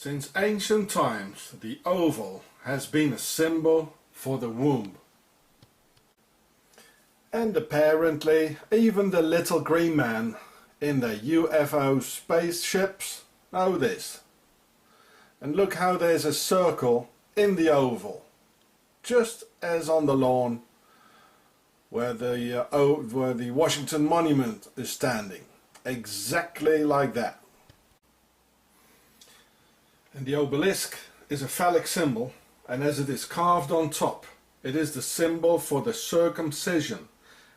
Since ancient times, the oval has been a symbol for the womb. And apparently, even the little green man in the UFO spaceships know this. And look how there's a circle in the oval, just as on the lawn where the Washington Monument is standing. Exactly like that. And the obelisk is a phallic symbol, and as it is carved on top, it is the symbol for the circumcision,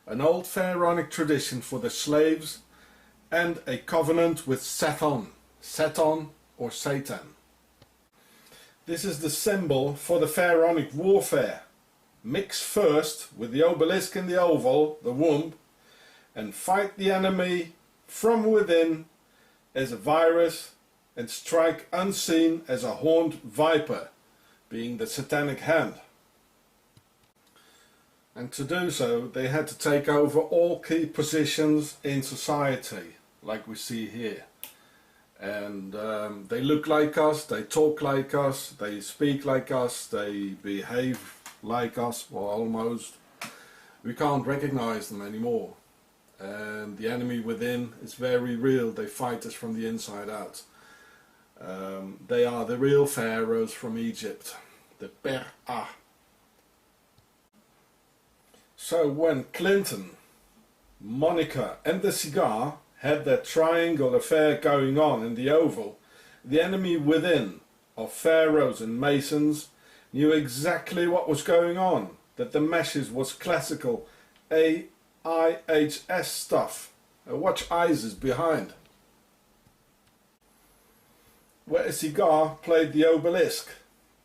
an old pharaonic tradition for the slaves, and a covenant with Satan or Satan. This is the symbol for the pharaonic warfare. Mix first with the obelisk in the oval, the womb, and fight the enemy from within as a virus, and strike unseen as a horned viper, being the satanic hand. And to do so, they had to take over all key positions in society, like we see here. And they look like us, they talk like us, they speak like us, they behave like us, well, almost. We can't recognize them anymore. And the enemy within is very real. They fight us from the inside out. They are the real pharaohs from Egypt, the Per-A. So when Clinton, Monica and the cigar had that triangle affair going on in the oval, the enemy within of pharaohs and masons knew exactly what was going on, that the message was classical AIHS stuff. Watch ISIS behind. Where a cigar played the obelisk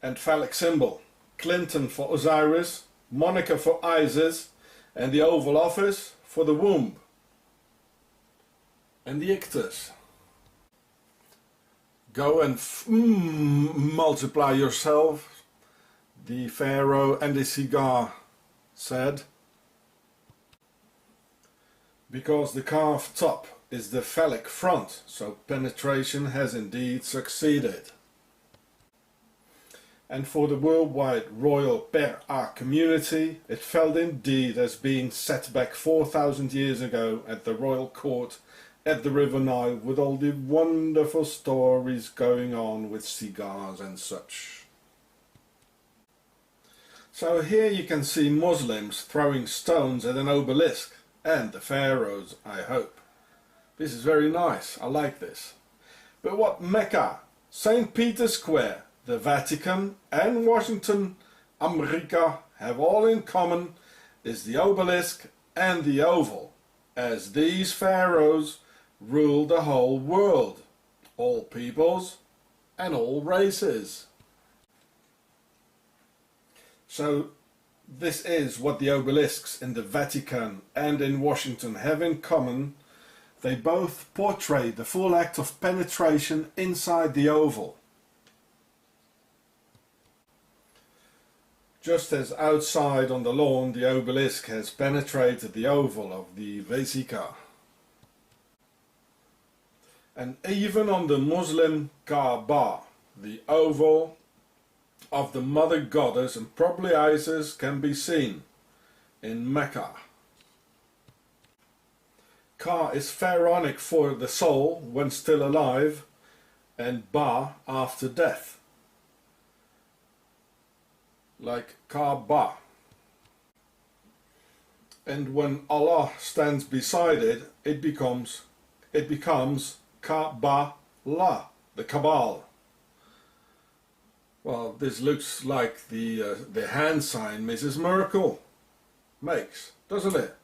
and phallic symbol, Clinton for Osiris, Monica for Isis, and the Oval Office for the womb and the ictus. Go and multiply yourself, the pharaoh and the cigar said, because the carved top is the phallic front, so penetration has indeed succeeded. And for the worldwide royal Per-A community, it felt indeed as being set back 4,000 years ago at the royal court at the River Nile, with all the wonderful stories going on with cigars and such. So here you can see Muslims throwing stones at an obelisk, and the pharaohs, I hope. This is very nice, I like this. But what Mecca, St. Peter's Square, the Vatican and Washington, America have all in common is the obelisk and the oval, as these pharaohs ruled the whole world, all peoples and all races. So this is what the obelisks in the Vatican and in Washington have in common. They both portray the full act of penetration inside the oval. Just as outside on the lawn the obelisk has penetrated the oval of the Vesica. And even on the Muslim Kaaba, the oval of the mother goddess and probably Isis can be seen in Mecca. Ka is pharaonic for the soul when still alive, and Ba after death, like Kaaba. And when Allah stands beside it, it becomes Kabbalah, the Cabal. Well, this looks like the hand sign Mrs. Merkel makes, doesn't it?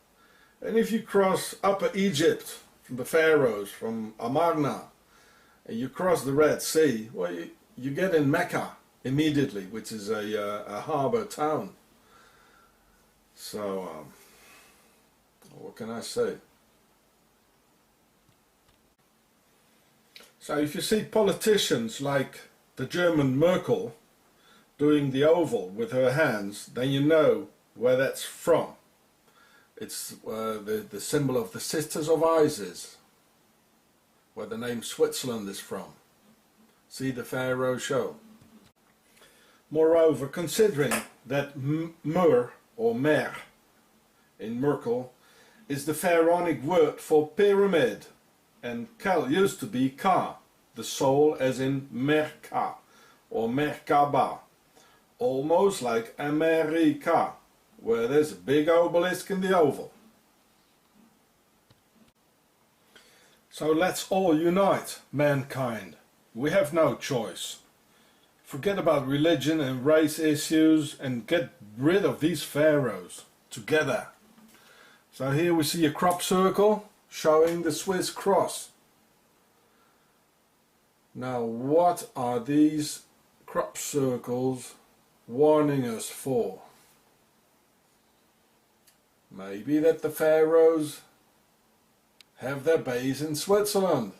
And if you cross Upper Egypt from the pharaohs, from Amarna, and you cross the Red Sea, well, you get in Mecca immediately, which is a harbour town. So, what can I say? So if you see politicians like the German Merkel doing the oval with her hands, then you know where that's from. It's the symbol of the Sisters of Isis, where the name Switzerland is from. See the Pharaoh show. Moreover, considering that Mur or Mer in Merkel is the Pharaonic word for pyramid, and Kel used to be Ka, the soul, as in Merka or Merkaba, almost like America, where there's a big obelisk in the oval. So let's all unite, mankind. We have no choice. Forget about religion and race issues and get rid of these pharaohs together. So here we see a crop circle showing the Swiss cross. Now what are these crop circles warning us for? Maybe that the pharaohs have their base in Switzerland.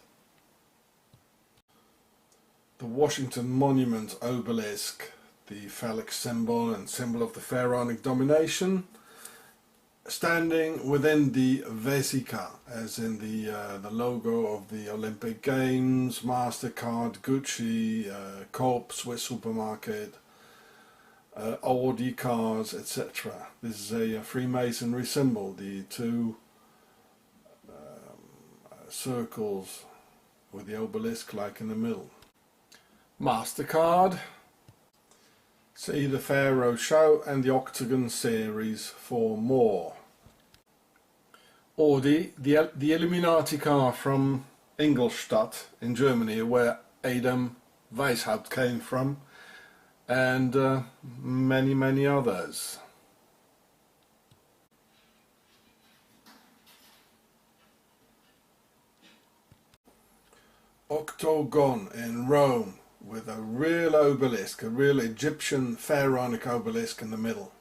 The Washington Monument obelisk, the phallic symbol and symbol of the pharaonic domination, standing within the Vesica, as in the logo of the Olympic Games, MasterCard, Gucci, Coop, Swiss supermarket, Audi cars, etc. This is a Freemasonry symbol, the two circles with the obelisk like in the middle. MasterCard. See the Pharaoh show and the Octogon series for more. Audi, the Illuminati car from Ingolstadt in Germany, where Adam Weishaupt came from, and many others. Octogon in Rome, with a real obelisk, a real Egyptian pharaonic obelisk in the middle.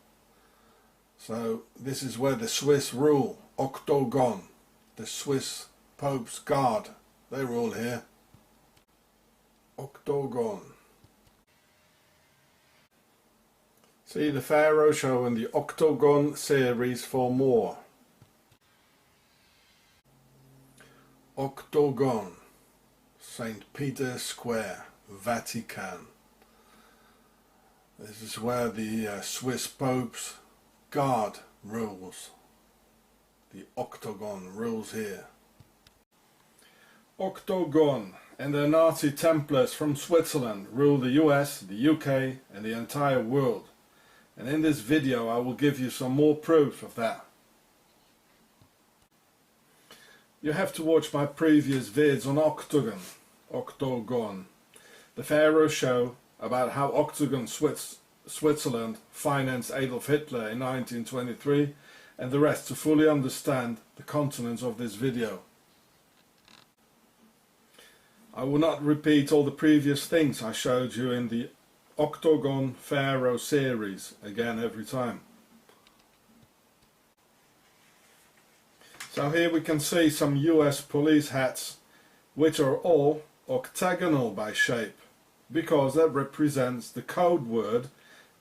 So this is where the Swiss rule. Octogon, the Swiss Pope's guard, they rule here. Octogon. See the Pharaoh show in the Octogon series for more. Octogon, St. Peter's Square, Vatican. This is where the Swiss Pope's guard rules. The Octogon rules here. Octogon and the Nazi Templars from Switzerland rule the US, the UK and the entire world. And in this video I will give you some more proof of that. You have to watch my previous vids on Octogon, the Pharaoh show about how Octogon Switzerland financed Adolf Hitler in 1923, and the rest to fully understand the contents of this video. I will not repeat all the previous things I showed you in the Octogon Pharaoh series again every time. So here we can see some US police hats, which are all octagonal by shape, because that represents the code word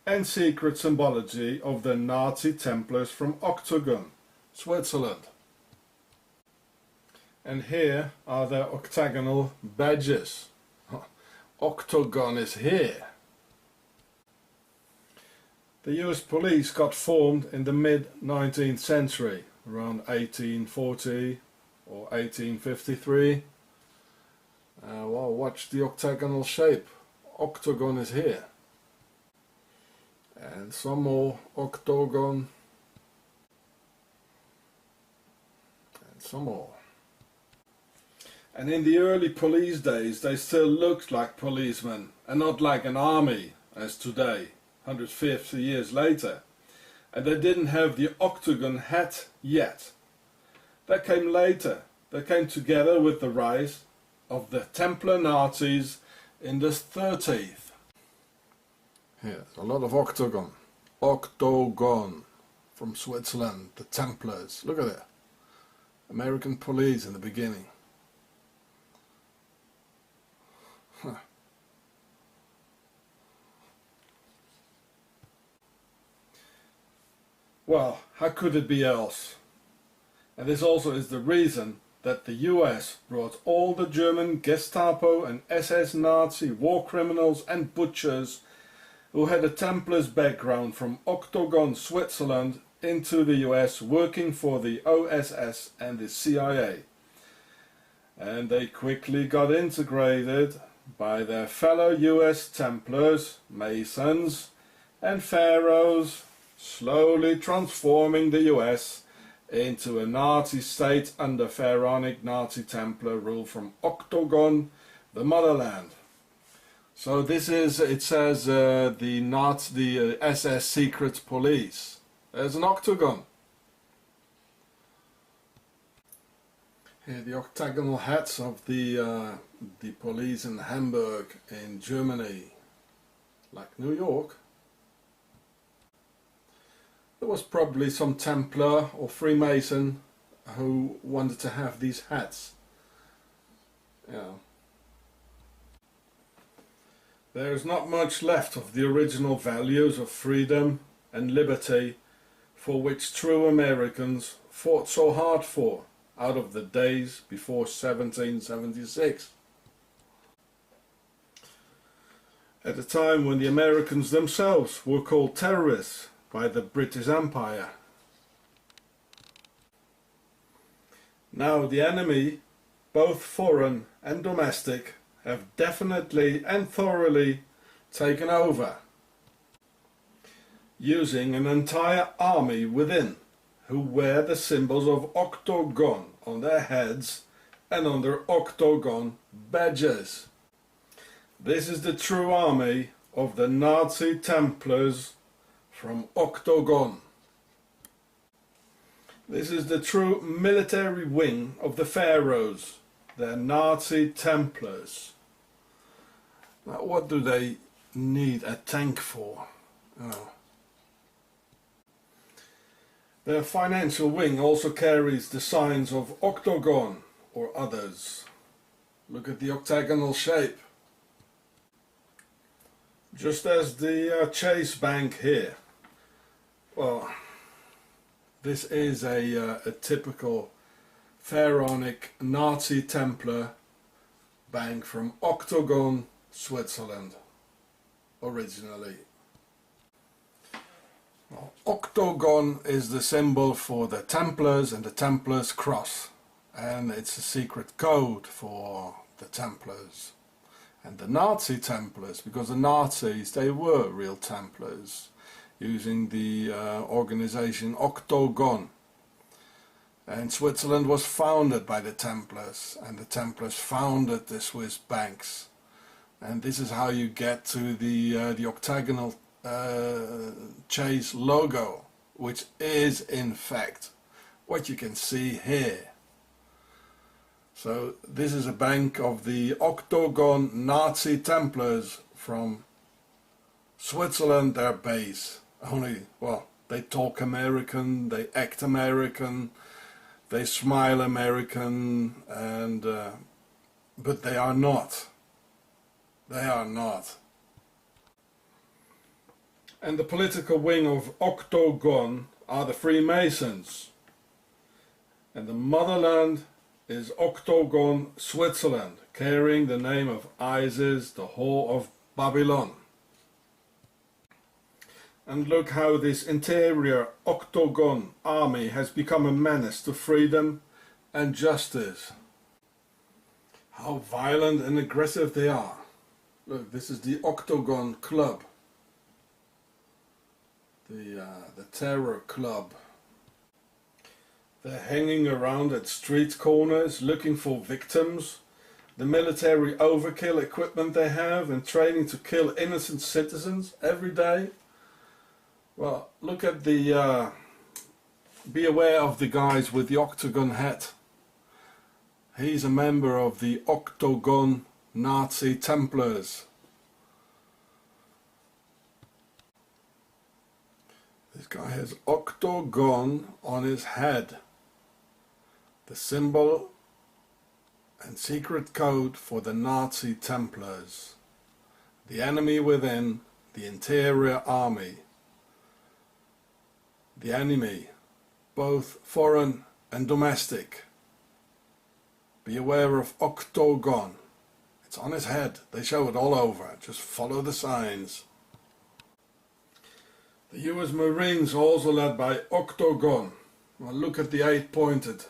and secret symbology of the Nazi Templars from Octogon, Switzerland. And here are their octagonal badges. Octogon is here. The US police got formed in the mid-19th century, around 1840 or 1853. Well, watch the octagonal shape. Octogon is here. And some more Octogon. And some more. And in the early police days they still looked like policemen and not like an army as today, 150 years later. And they didn't have the octagon hat yet. That came later. That came together with the rise of the Templar Nazis in the 30s. Here's a lot of octagon. Octogon from Switzerland, the Templars. Look at it. American police in the beginning. Huh. Well, how could it be else? And this also is the reason that the US brought all the German Gestapo and SS Nazi war criminals and butchers who had a Templars background from Octogon, Switzerland, into the US working for the OSS and the CIA. And they quickly got integrated by their fellow US Templars, Masons and Pharaohs, slowly transforming the US into a Nazi state under pharaonic Nazi Templar rule from Octogon, the motherland. So this is, it says the SS secret police. There's an octagon. Here the octagonal hats of the police in Hamburg in Germany, like New York. There was probably some Templar or Freemason who wanted to have these hats. Yeah. There's not much left of the original values of freedom and liberty for which true Americans fought so hard for out of the days before 1776. At a time when the Americans themselves were called terrorists by the British Empire. Now the enemy, both foreign and domestic, have definitely and thoroughly taken over, using an entire army within, who wear the symbols of Octogon on their heads and on their Octogon badges. This is the true army of the Nazi Templars from Octogon. This is the true military wing of the Pharaohs, the Nazi Templars. Now what do they need a tank for? Oh. Their financial wing also carries the signs of Octogon or others. Look at the octagonal shape. Just as the Chase Bank here. Well, this is a typical pharaonic Nazi Templar bank from Octogon, Switzerland, originally. Well, Octogon is the symbol for the Templars and the Templars cross, and it's a secret code for the Templars and the Nazi Templars, because the Nazis, they were real Templars using the organization Octogon. And Switzerland was founded by the Templars, and the Templars founded the Swiss banks. And this is how you get to the octagonal Chase logo, which is in fact what you can see here. So this is a bank of the Octogon Nazi Templars from Switzerland, their base. Only, well, they talk American, they act American, they smile American, and but they are not. They are not. And the political wing of Octogon are the Freemasons. And the motherland is Octogon, Switzerland, carrying the name of Isis, the whore of Babylon. And look how this interior Octogon army has become a menace to freedom and justice. How violent and aggressive they are. Look, this is the Octogon Club. The terror club. They're hanging around at street corners looking for victims. The military overkill equipment they have and training to kill innocent citizens every day. Well, look at the, be aware of the guys with the octagon hat. He's a member of the Octogon Nazi Templars. This guy has Octogon on his head. The symbol and secret code for the Nazi Templars. The enemy within, the interior army. The enemy, both foreign and domestic. Be aware of Octogon. It's on his head. They show it all over. Just follow the signs. The US Marines are also led by Octogon. Well, look at the 8-pointed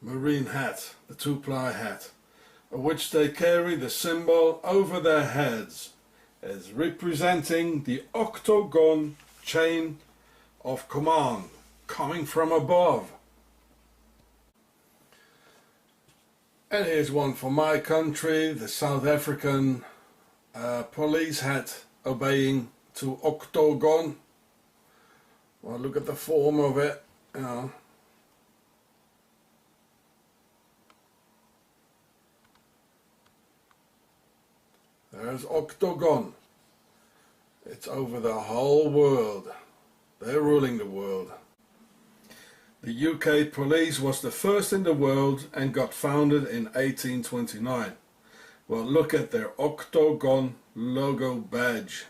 Marine hat, the 2-ply hat, of which they carry the symbol over their heads as representing the Octogon chain of command coming from above. And here's one for my country, the South African police hat obeying to Octogon. Well, look at the form of it, you know. There's Octogon. It's over the whole world. They're ruling the world. The UK police was the first in the world and got founded in 1829. Well, look at their Octogon logo badge.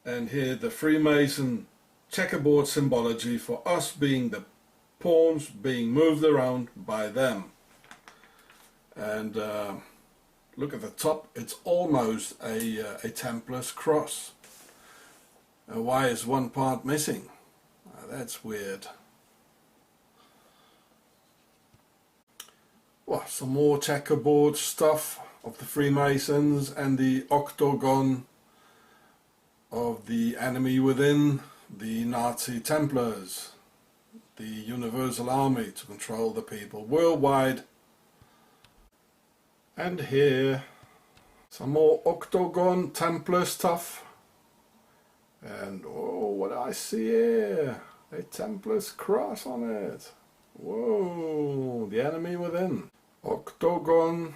And here the Freemason checkerboard symbology for us being the pawns being moved around by them. And look at the top, it's almost a Templar's cross. Why is one part missing? That's weird. Well, some more checkerboard stuff of the Freemasons and the Octogon of the enemy within, the Nazi Templars, the Universal Army to control the people worldwide. And here, some more Octogon Templar stuff. And oh, what I see here, a Templar's cross on it. Whoa, the enemy within. Octogon.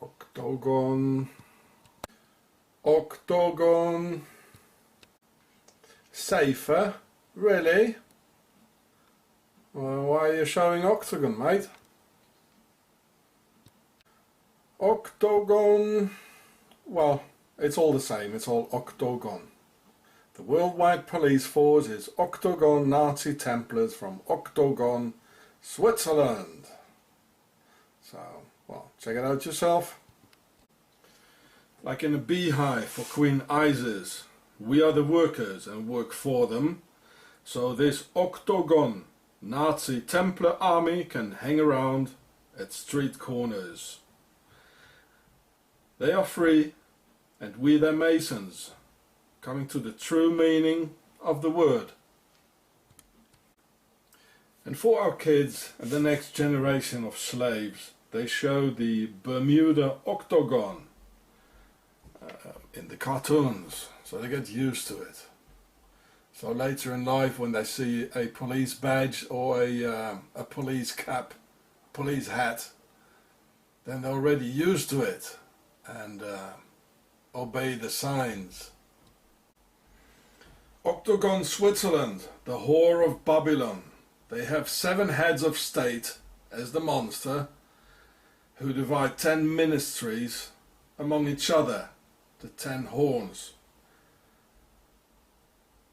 Octogon. Octogon. Safer? Really? Well, why are you showing Octagon, mate? Octogon. Well, it's all the same. It's all Octogon. The worldwide police force is Octogon Nazi Templars from Octogon, Switzerland. So, well, check it out yourself. Like in a beehive for Queen Isis, we are the workers and work for them. So this Octogon Nazi Templar army can hang around at street corners. They are free, and we their masons, coming to the true meaning of the word. And for our kids and the next generation of slaves, they show the Bermuda Octagon in the cartoons, so they get used to it. So later in life, when they see a police badge or a police cap, police hat, then they're already used to it and obey the signs. Octogon Switzerland, the whore of Babylon. They have 7 heads of state as the monster, who divide 10 ministries among each other, the 10 horns.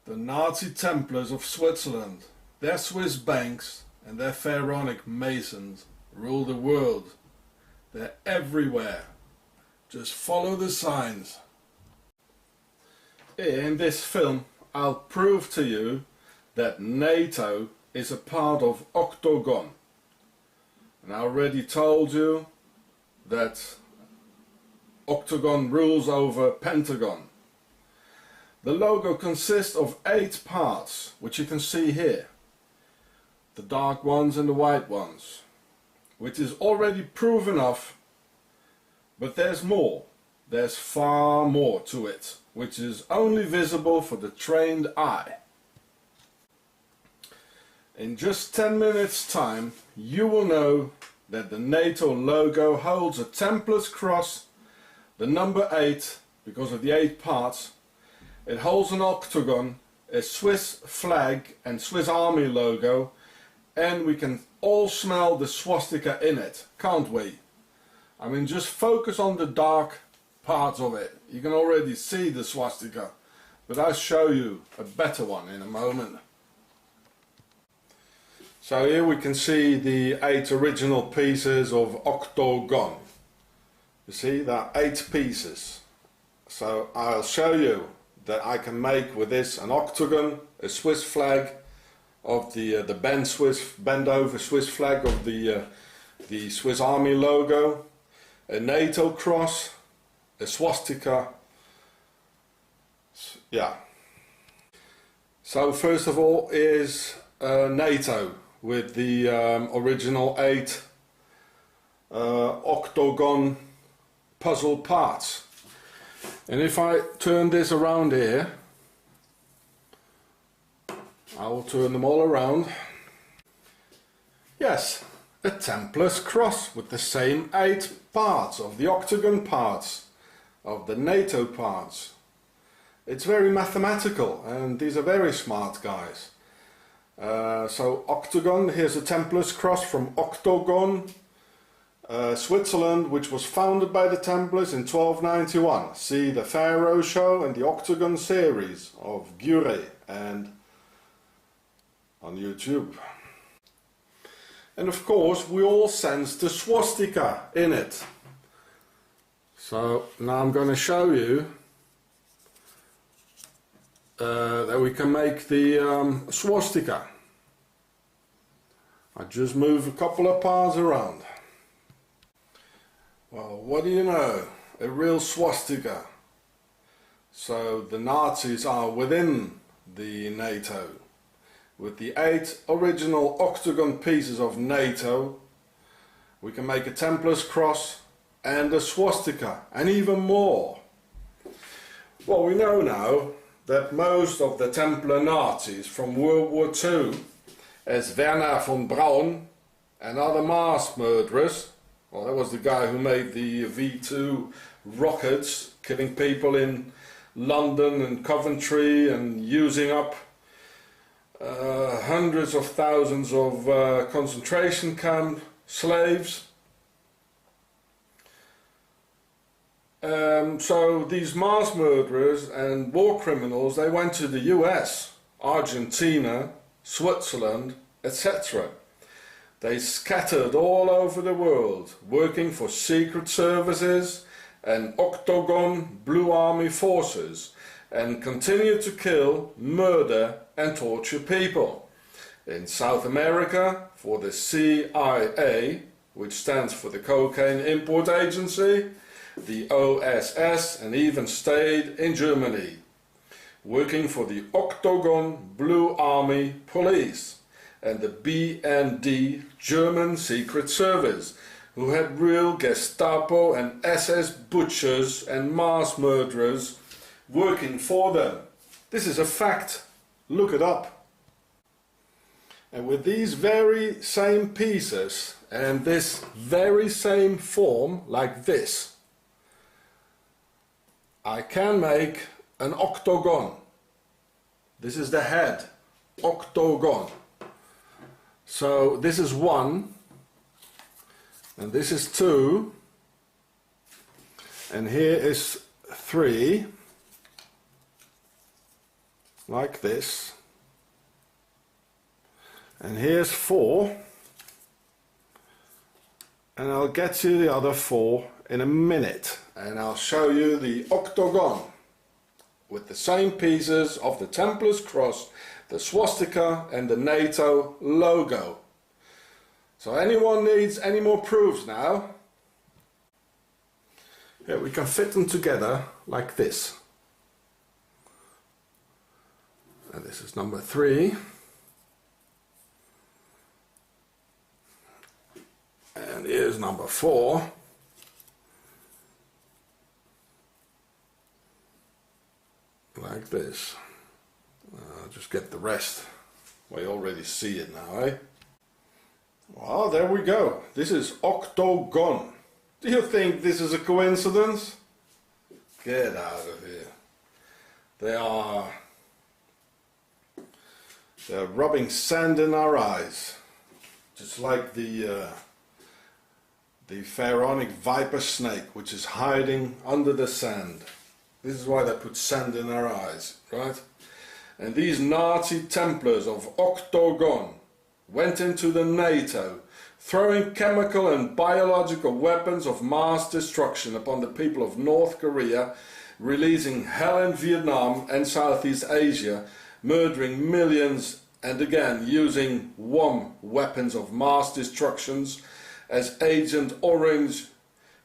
The Nazi Templars of Switzerland, their Swiss banks and their pharaonic masons rule the world. They're everywhere. Just follow the signs. In this film, I'll prove to you that NATO is a part of Octogon. And I already told you that Octogon rules over Pentagon. The logo consists of 8 parts, which you can see here. The dark ones and the white ones, which is already proof enough, but there's more. There's far more to it, which is only visible for the trained eye. In just 10 minutes time, you will know that the NATO logo holds a Templar's cross, the number 8, because of the 8 parts. It holds an octagon, a Swiss flag and Swiss Army logo, and we can all smell the swastika in it, can't we? I mean, just focus on the dark parts of it. You can already see the swastika. but I'll show you a better one in a moment. So here we can see the 8 original pieces of Octogon. You see, there are 8 pieces. So I'll show you that I can make with this an octagon, a Swiss flag of the bend over Swiss flag of the Swiss Army logo, a NATO cross, a swastika. Yeah. So first of all is NATO with the original 8 Octogon puzzle parts. And if I turn this around here, I will turn them all around. Yes, a Templar's cross with the same 8 parts of the Octagon parts, of the NATO parts. It's very mathematical, and these are very smart guys. So Octagon, here's a Templar's cross from Octogon, Switzerland, which was founded by the Templars in 1291. See the Pharaoh show and the Octagon series of Gure and on YouTube. And of course we all sense the swastika in it. So now I'm going to show you that we can make the swastika. I just move a couple of parts around. Well, what do you know? A real swastika. So the Nazis are within the NATO. With the 8 original Octagon pieces of NATO, we can make a Templar's cross and a swastika, and even more. Well, we know now that most of the Templar Nazis from World War II, as Werner von Braun and other mass murderers, well, that was the guy who made the V2 rockets, killing people in London and Coventry and using up hundreds of thousands of concentration camp slaves. So these mass murderers and war criminals, they went to the US, Argentina, Switzerland, etc. They scattered all over the world, working for secret services and Octagon Blue Army forces, and continued to kill, murder and torture people. In South America for the CIA, which stands for the Cocaine Import Agency, the OSS, and even stayed in Germany, working for the Octagon Blue Army Police and the BND German Secret Service, who had real Gestapo and SS butchers and mass murderers working for them. This is a fact. Look it up. And with these very same pieces and this very same form, like this, I can make an octagon. This is the head, octagon. So this is 1, and this is 2, and here is 3, like this, and here's 4, and I'll get you the other 4 in a minute, and I'll show you the octagon with the same pieces of the Templar's cross, the swastika and the NATO logo. So anyone needs any more proofs now? Here we can fit them together like this. And this is number 3. And here's number 4. Like this. I'll just get the rest. We already see it now, eh? Well, there we go. This is Octogon. Do you think this is a coincidence? Get out of here. They're rubbing sand in our eyes. Just like the pharaonic viper snake, which is hiding under the sand. This is why they put sand in their eyes, right? And these Nazi Templars of Octogon went into the NATO, throwing chemical and biological weapons of mass destruction upon the people of North Korea, releasing hell in Vietnam and Southeast Asia, murdering millions, and again using WOM weapons of mass destructions as Agent Orange,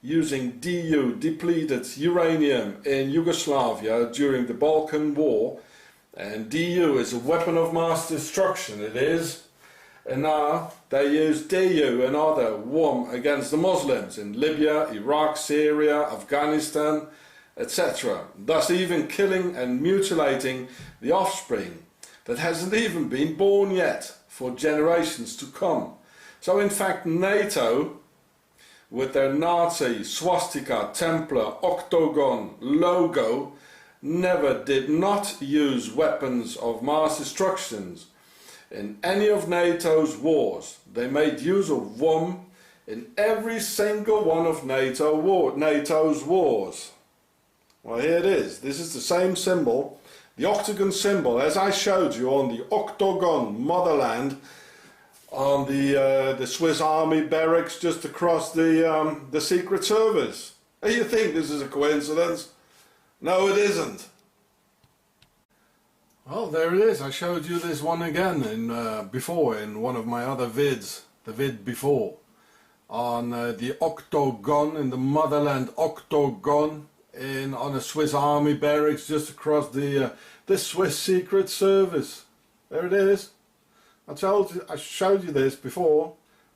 using DU, depleted uranium, in Yugoslavia during the Balkan War. And DU is a weapon of mass destruction, it is. And now they use DU and other WOM against the Muslims in Libya, Iraq, Syria, Afghanistan, etc. Thus even killing and mutilating the offspring that hasn't even been born yet for generations to come. So in fact NATO, with their Nazi swastika, Templar, Octogon logo, did not use weapons of mass destructions in any of NATO's wars. They made use of WOM in every single one of NATO's wars. Well, here it is. This is the same symbol, the Octagon symbol, as I showed you on the Octogon motherland, on the Swiss Army barracks just across the Secret Service. And you think this is a coincidence? No, it isn't. Well, there it is. I showed you this one again before in one of my other vids, the vid before, on the Octogon, in the motherland Octogon, on a Swiss Army barracks just across the Swiss Secret Service. There it is. I showed you this before.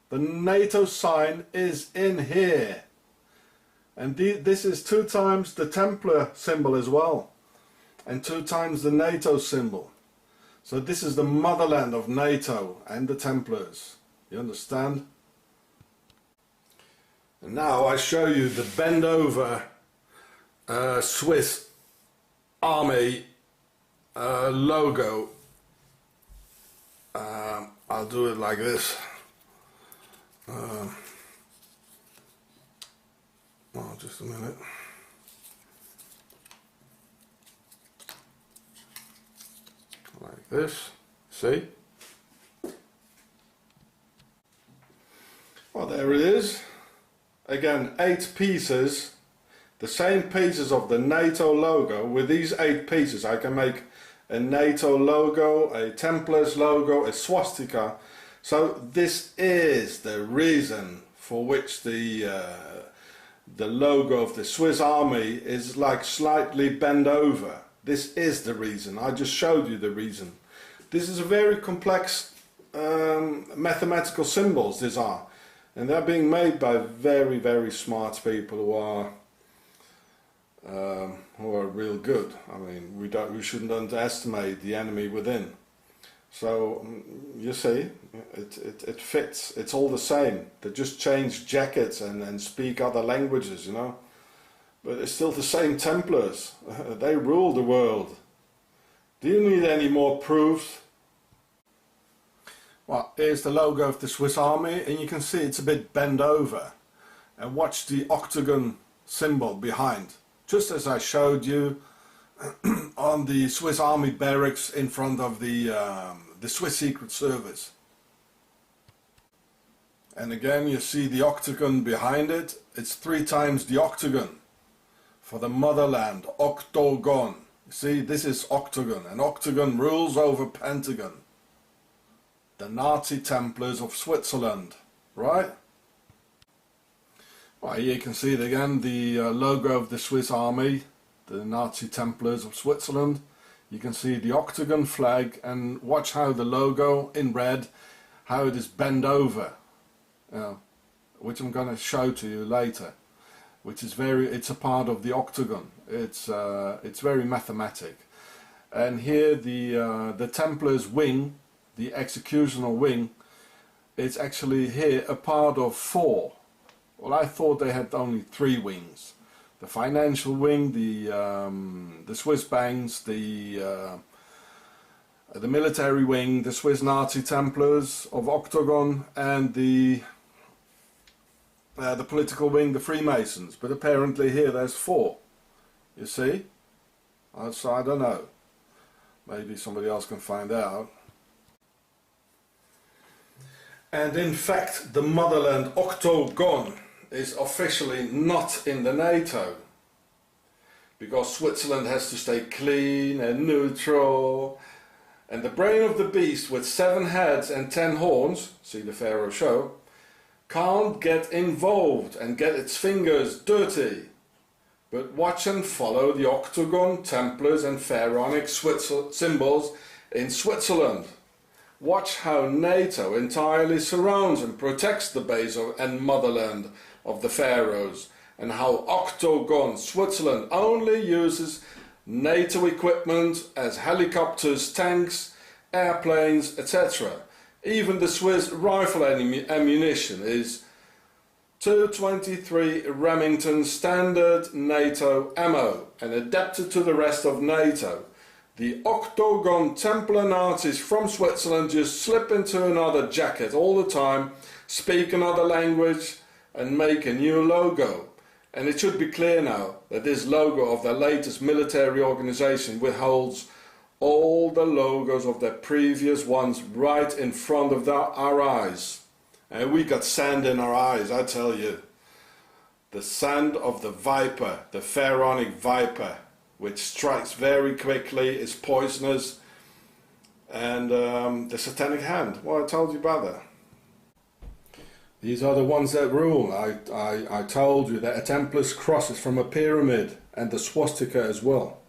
The NATO sign is in here. And this is 2 times the Templar symbol as well. And 2 times the NATO symbol. So this is the motherland of NATO and the Templars. You understand? And now I show you the bend over Swiss Army logo. I'll do it like this. Oh, just a minute. Like this. See? Well, there it is. Again, 8 pieces. The same pieces of the NATO logo. With these 8 pieces I can make a NATO logo, a Templars logo, a swastika. So this is the reason for which the logo of the Swiss Army is like slightly bent over. This is the reason. I just showed you the reason. This is a very complex mathematical symbols, these are. And they're being made by very, very smart people who are real good. I mean, we shouldn't underestimate the enemy within. So you see, it fits. It's all the same. They just change jackets and speak other languages, you know. But it's still the same Templars. They rule the world. Do you need any more proof? Well, here's the logo of the Swiss Army, and you can see it's a bit bent over. And watch the octagon symbol behind, just as I showed you on the Swiss Army barracks in front of the Swiss Secret Service. And again you see the octagon behind it. It's 3 times the octagon for the motherland, Octogon. You see, this is octagon, and octagon rules over pentagon. The Nazi Templars of Switzerland, right? Well, here you can see it again, the logo of the Swiss Army, the Nazi Templars of Switzerland. You can see the octagon flag, and watch how the logo in red, how it is bent over, which I'm going to show to you later. Which is it's a part of the octagon. It's very mathematic. And here the Templars wing, the executional wing, it's actually here a part of 4. Well, I thought they had only 3 wings. The financial wing, the Swiss banks, the military wing, the Swiss Nazi Templars of Octogon, and the political wing, the Freemasons. But apparently here there's 4. You see? So I don't know. Maybe somebody else can find out. And in fact, the motherland Octogon is officially not in the NATO. Because Switzerland has to stay clean and neutral. And the brain of the beast with 7 heads and 10 horns, see the Pharaoh show, can't get involved and get its fingers dirty. But watch and follow the Octogon, Templars and Pharaonic symbols in Switzerland. Watch how NATO entirely surrounds and protects the base and motherland of the pharaohs, and how Octogon, Switzerland only uses NATO equipment as helicopters, tanks, airplanes, etc. Even the Swiss rifle ammunition is 223 Remington standard NATO ammo and adapted to the rest of NATO. The Octogon Templar Nazis from Switzerland just slip into another jacket all the time, speak another language and make a new logo. And it should be clear now that this logo of their latest military organization withholds all the logos of their previous ones right in front of our eyes. And we got sand in our eyes, I tell you. The sand of the viper, the pharaonic viper, which strikes very quickly, is poisonous, and the satanic hand. Well, I told you about that. These are the ones that rule. I told you that a Templar's cross is from a pyramid, and the swastika as well.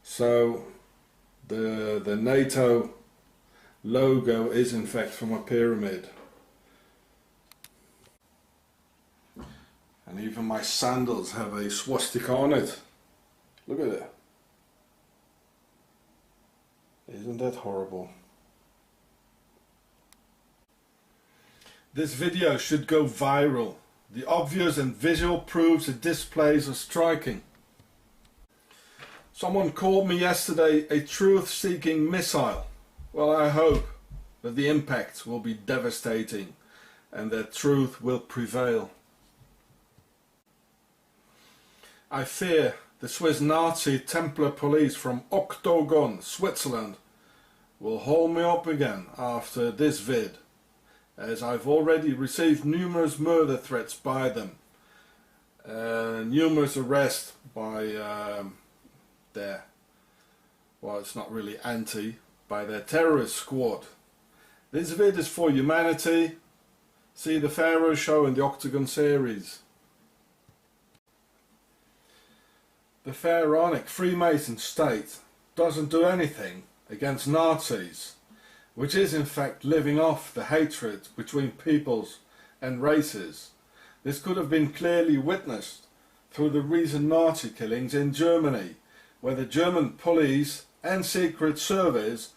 So the NATO logo is in fact from a pyramid. And even my sandals have a swastika on it. Look at it. Isn't that horrible? This video should go viral. The obvious and visual proofs it displays are striking. Someone called me yesterday a truth-seeking missile. Well, I hope that the impact will be devastating and that truth will prevail. I fear the Swiss Nazi Templar police from Octogon, Switzerland, will hold me up again after this vid, as I've already received numerous murder threats by them, numerous arrests by well, it's not really by their terrorist squad. This vid is for humanity. See the Pharaoh show in the Octogon series. The Pharaonic Freemason state doesn't do anything against Nazis, which is in fact living off the hatred between peoples and races. This could have been clearly witnessed through the recent Nazi killings in Germany, where the German police and secret service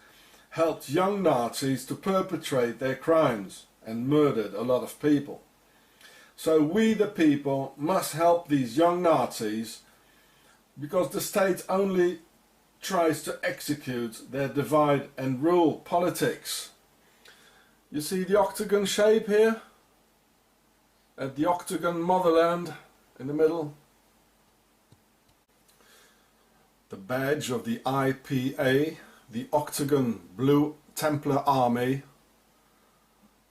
helped young Nazis to perpetrate their crimes and murdered a lot of people. So we the people must help these young Nazis, because the state only tries to execute their divide and rule politics. You see the octagon shape here? At the Octogon motherland in the middle. The badge of the IPA, the Octogon Blue Templar Army,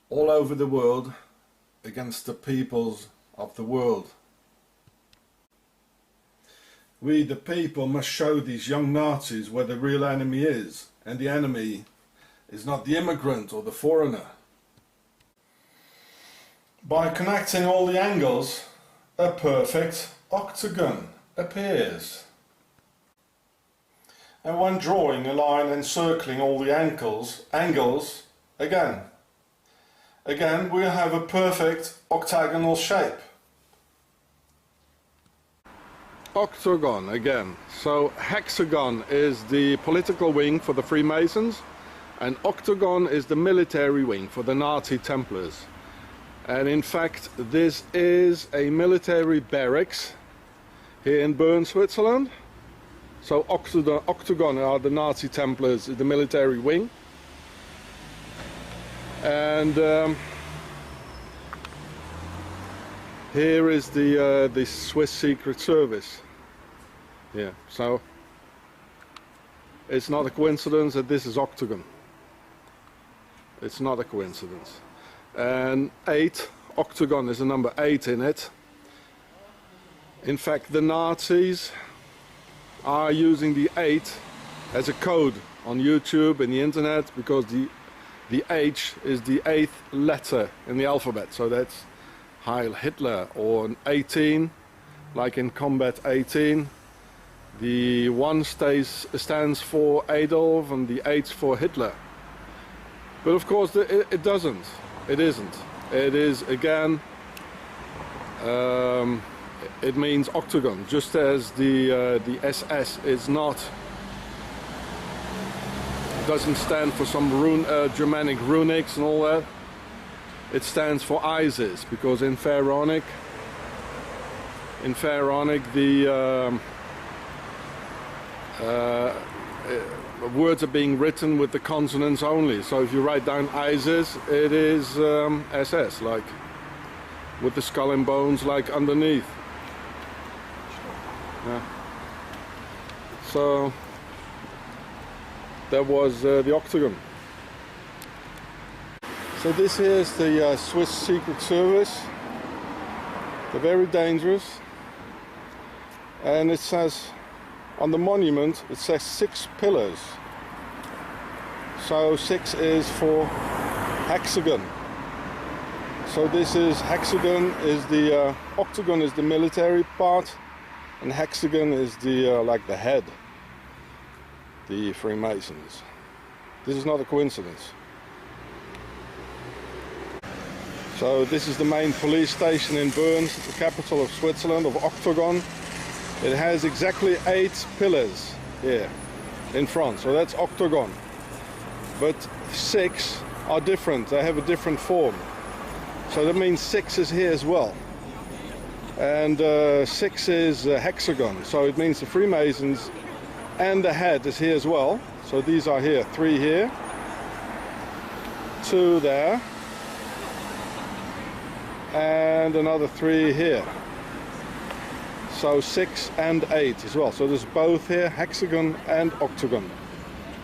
all over the world against the peoples of the world. We the people must show these young Nazis where the real enemy is, and the enemy is not the immigrant or the foreigner. By connecting all the angles, a perfect octagon appears. And when drawing a line encircling all the angles, again we have a perfect octagonal shape. Octagon again. So hexagon is the political wing for the Freemasons, and octagon is the military wing for the Nazi Templars. And in fact this is a military barracks here in Bern, Switzerland. So octagon are the Nazi Templars, the military wing. And here is the Swiss Secret Service. Yeah, so it's not a coincidence that this is Octogon. It's not a coincidence. And 8, Octogon is the number 8 in it. In fact, the Nazis are using the 8 as a code on YouTube and the internet, because the H is the 8th letter in the alphabet. So that's Heil Hitler, or an 18, like in Combat 18. The 1 stands for Adolf and the 8 for Hitler. But of course it doesn't. It isn't. It is, again, it means Octogon, just as the SS is not, doesn't stand for some Germanic runics and all that. It stands for Isis, because in Pharaonic the words are being written with the consonants only. So if you write down Isis, it is SS, like with the skull and bones like underneath. Yeah. So that was the Octogon. So this is the Swiss Secret Service. They're very dangerous. And it says, on the monument, it says 6 pillars. So 6 is for hexagon. So this is, hexagon is the, Octogon is the military part, and hexagon is the, like the head, the Freemasons. This is not a coincidence. So this is the main police station in Bern, the capital of Switzerland, of Octogon. It has exactly 8 pillars here in front, so that's Octogon. But 6 are different, they have a different form. So that means 6 is here as well. And 6 is hexagon, so it means the Freemasons and the head is here as well. So these are here, 3 here, 2 there, and another 3 here. So 6 and 8 as well. So there's both here, hexagon and Octogon.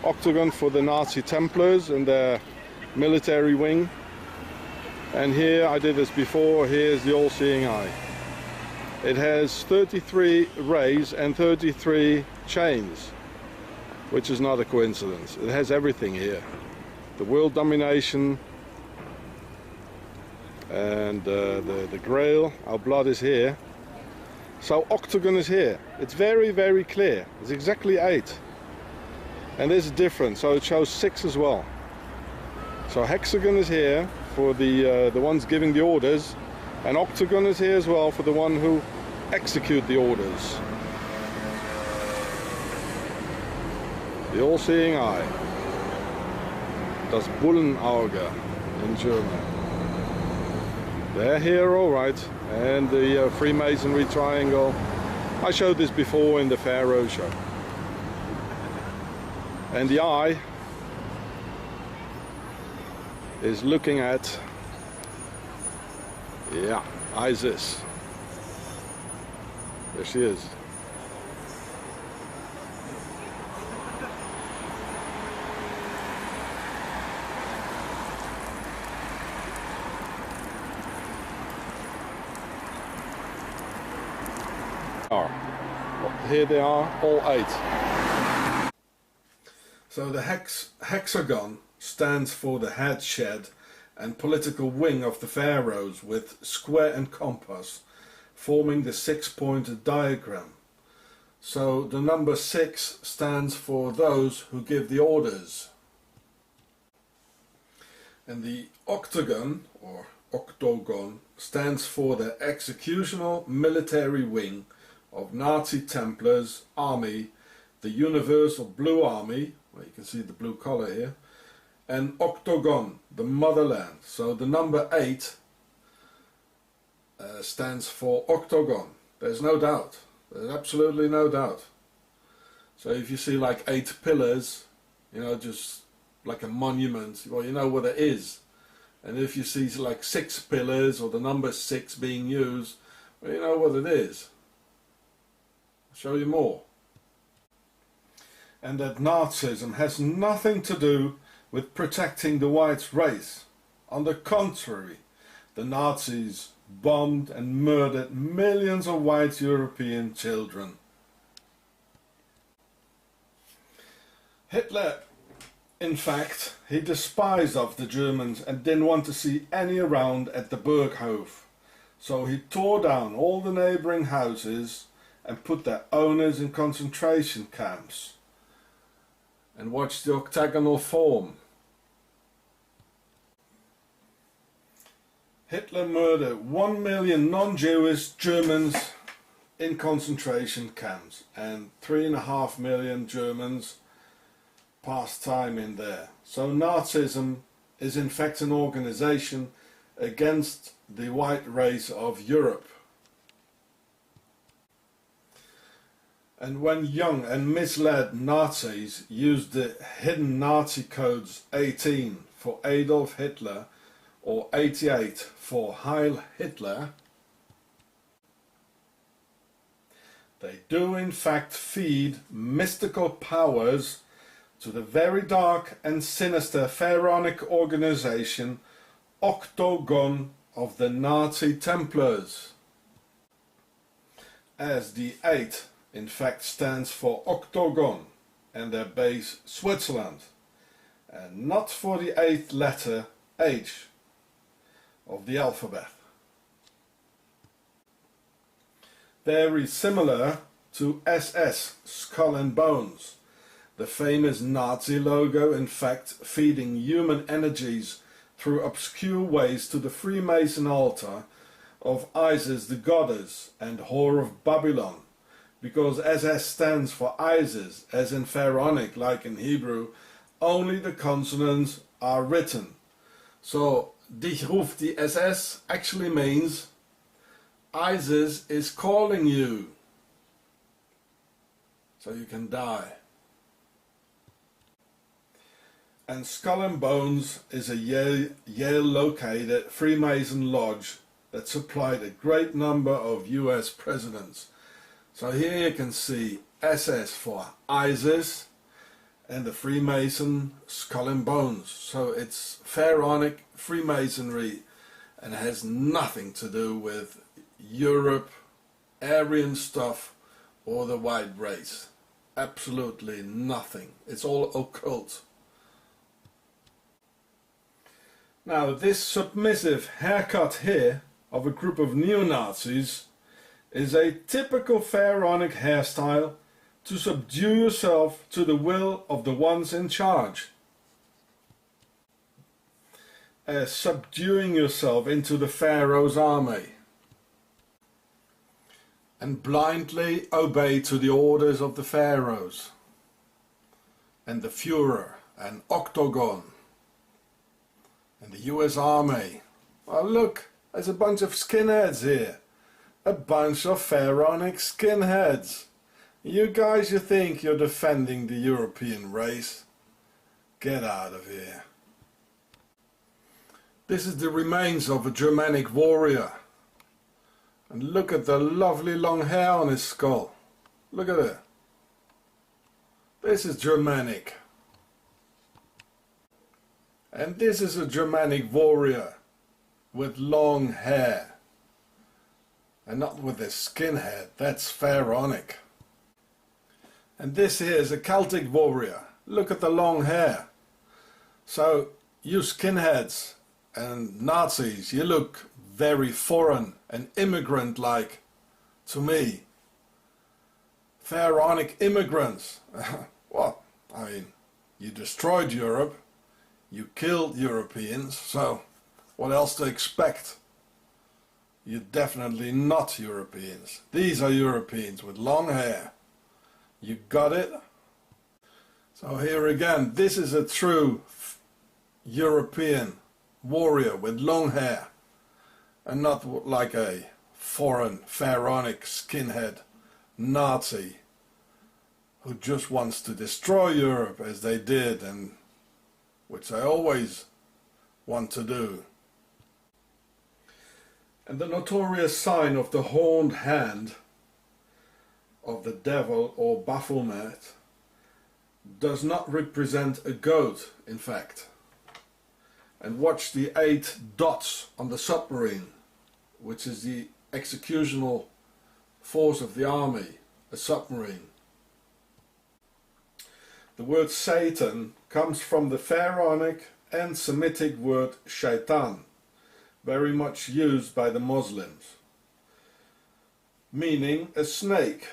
Octogon for the Nazi Templars and their military wing. And here, I did this before, here's the all-seeing eye. It has 33 rays and 33 chains, which is not a coincidence. It has everything here. The world domination, and the Grail, our blood is here. So Octogon is here. It's very, very clear. It's exactly 8. And there's a difference, so it shows 6 as well. So hexagon is here for the ones giving the orders, and Octogon is here as well for the one who execute the orders. The all-seeing eye. Das Bullenauge in German. They're here, all right. And the Freemasonry triangle. I showed this before in the Pharaoh show. And the eye is looking at, yeah, Isis. There she is. Here they are, all 8. So the hexagon stands for the head shed and political wing of the pharaohs, with square and compass forming the 6-pointed diagram. So the number 6 stands for those who give the orders. And the octagon, or Octogon, stands for the executional military wing of Nazi Templars army, the Universal Blue Army, well, you can see the blue collar here, and Octogon, the motherland. So the number 8 stands for Octogon. There's no doubt. There's absolutely no doubt. So if you see like 8 pillars, you know, just like a monument, well, you know what it is. And if you see like 6 pillars or the number 6 being used, well, you know what it is. I'll show you more. and that Nazism has nothing to do with protecting the white race. On the contrary, the Nazis bombed and murdered millions of white European children. Hitler, in fact, he despised of the Germans and didn't want to see any around at the Burghof. So he tore down all the neighbouring houses and put their owners in concentration camps. And watch the octagonal form. Hitler murdered 1 million non-Jewish Germans in concentration camps, and 3.5 million Germans passed time in there. So Nazism is in fact an organization against the white race of Europe. And when young and misled Nazis used the hidden Nazi codes 18 for Adolf Hitler or 88 for Heil Hitler, they do in fact feed mystical powers to the very dark and sinister pharaonic organization Octogon of the Nazi Templars. As the 8 in fact stands for Octogon and their base Switzerland, and not for the 8th letter H of the alphabet. Very similar to SS, Skull and Bones, the famous Nazi logo, in fact feeding human energies through obscure ways to the Freemason altar of Isis the goddess and whore of Babylon, because SS stands for Isis, as in Pharaonic, like in Hebrew, only the consonants are written. So Dich ruft die SS actually means Isis is calling you, so you can die. And Skull and Bones is a Yale located Freemason lodge that supplied a great number of US presidents. So here you can see SS for Isis and the Freemason Skull and Bones. So it's Pharaonic Freemasonry and has nothing to do with Europe, Aryan stuff or the white race. Absolutely nothing. It's all occult. Now this submissive haircut here of a group of neo-Nazis is a typical pharaonic hairstyle to subdue yourself to the will of the ones in charge. As subduing yourself into the Pharaoh's army and blindly obey to the orders of the Pharaohs and the Führer and Octogon and the US Army. Oh look, there's a bunch of skinheads here. A bunch of pharaonic skinheads. You guys, you think you're defending the European race? Get out of here. This is the remains of a Germanic warrior. And look at the lovely long hair on his skull. Look at it. This is Germanic. And this is a Germanic warrior with long hair. And not with a skinhead, that's pharaonic. And this here is a Celtic warrior. Look at the long hair. So you skinheads and Nazis, you look very foreign and immigrant-like to me. Pharaonic immigrants. What? I mean, you destroyed Europe, you killed Europeans, so what else to expect? You're definitely not Europeans. These are Europeans with long hair. You got it? So here again, this is a true European warrior with long hair, and not like a foreign pharaonic skinhead Nazi who just wants to destroy Europe as they did, and which they always want to do. And the notorious sign of the horned hand of the devil or Baphomet, does not represent a goat, in fact. And watch the 8 dots on the submarine, which is the executional force of the army, a submarine. The word Satan comes from the Pharaonic and Semitic word shaitan, very much used by the Muslims, meaning a snake.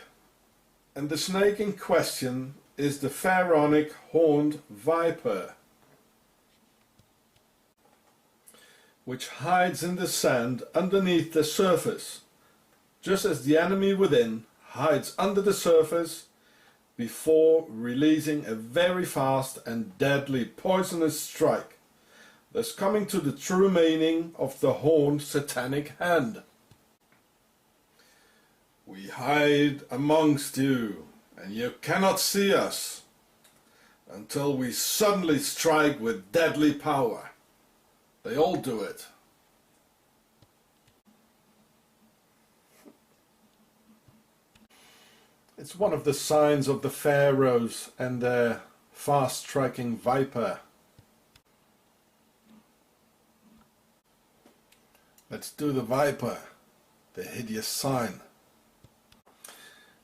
And the snake in question is the Pharaonic horned viper, which hides in the sand underneath the surface, just as the enemy within hides under the surface before releasing a very fast and deadly poisonous strike, thus coming to the true meaning of the horned satanic hand. We hide amongst you, and you cannot see us, until we suddenly strike with deadly power. They all do it. It's one of the signs of the pharaohs and their fast-striking viper. Let's do the viper, the hideous sign.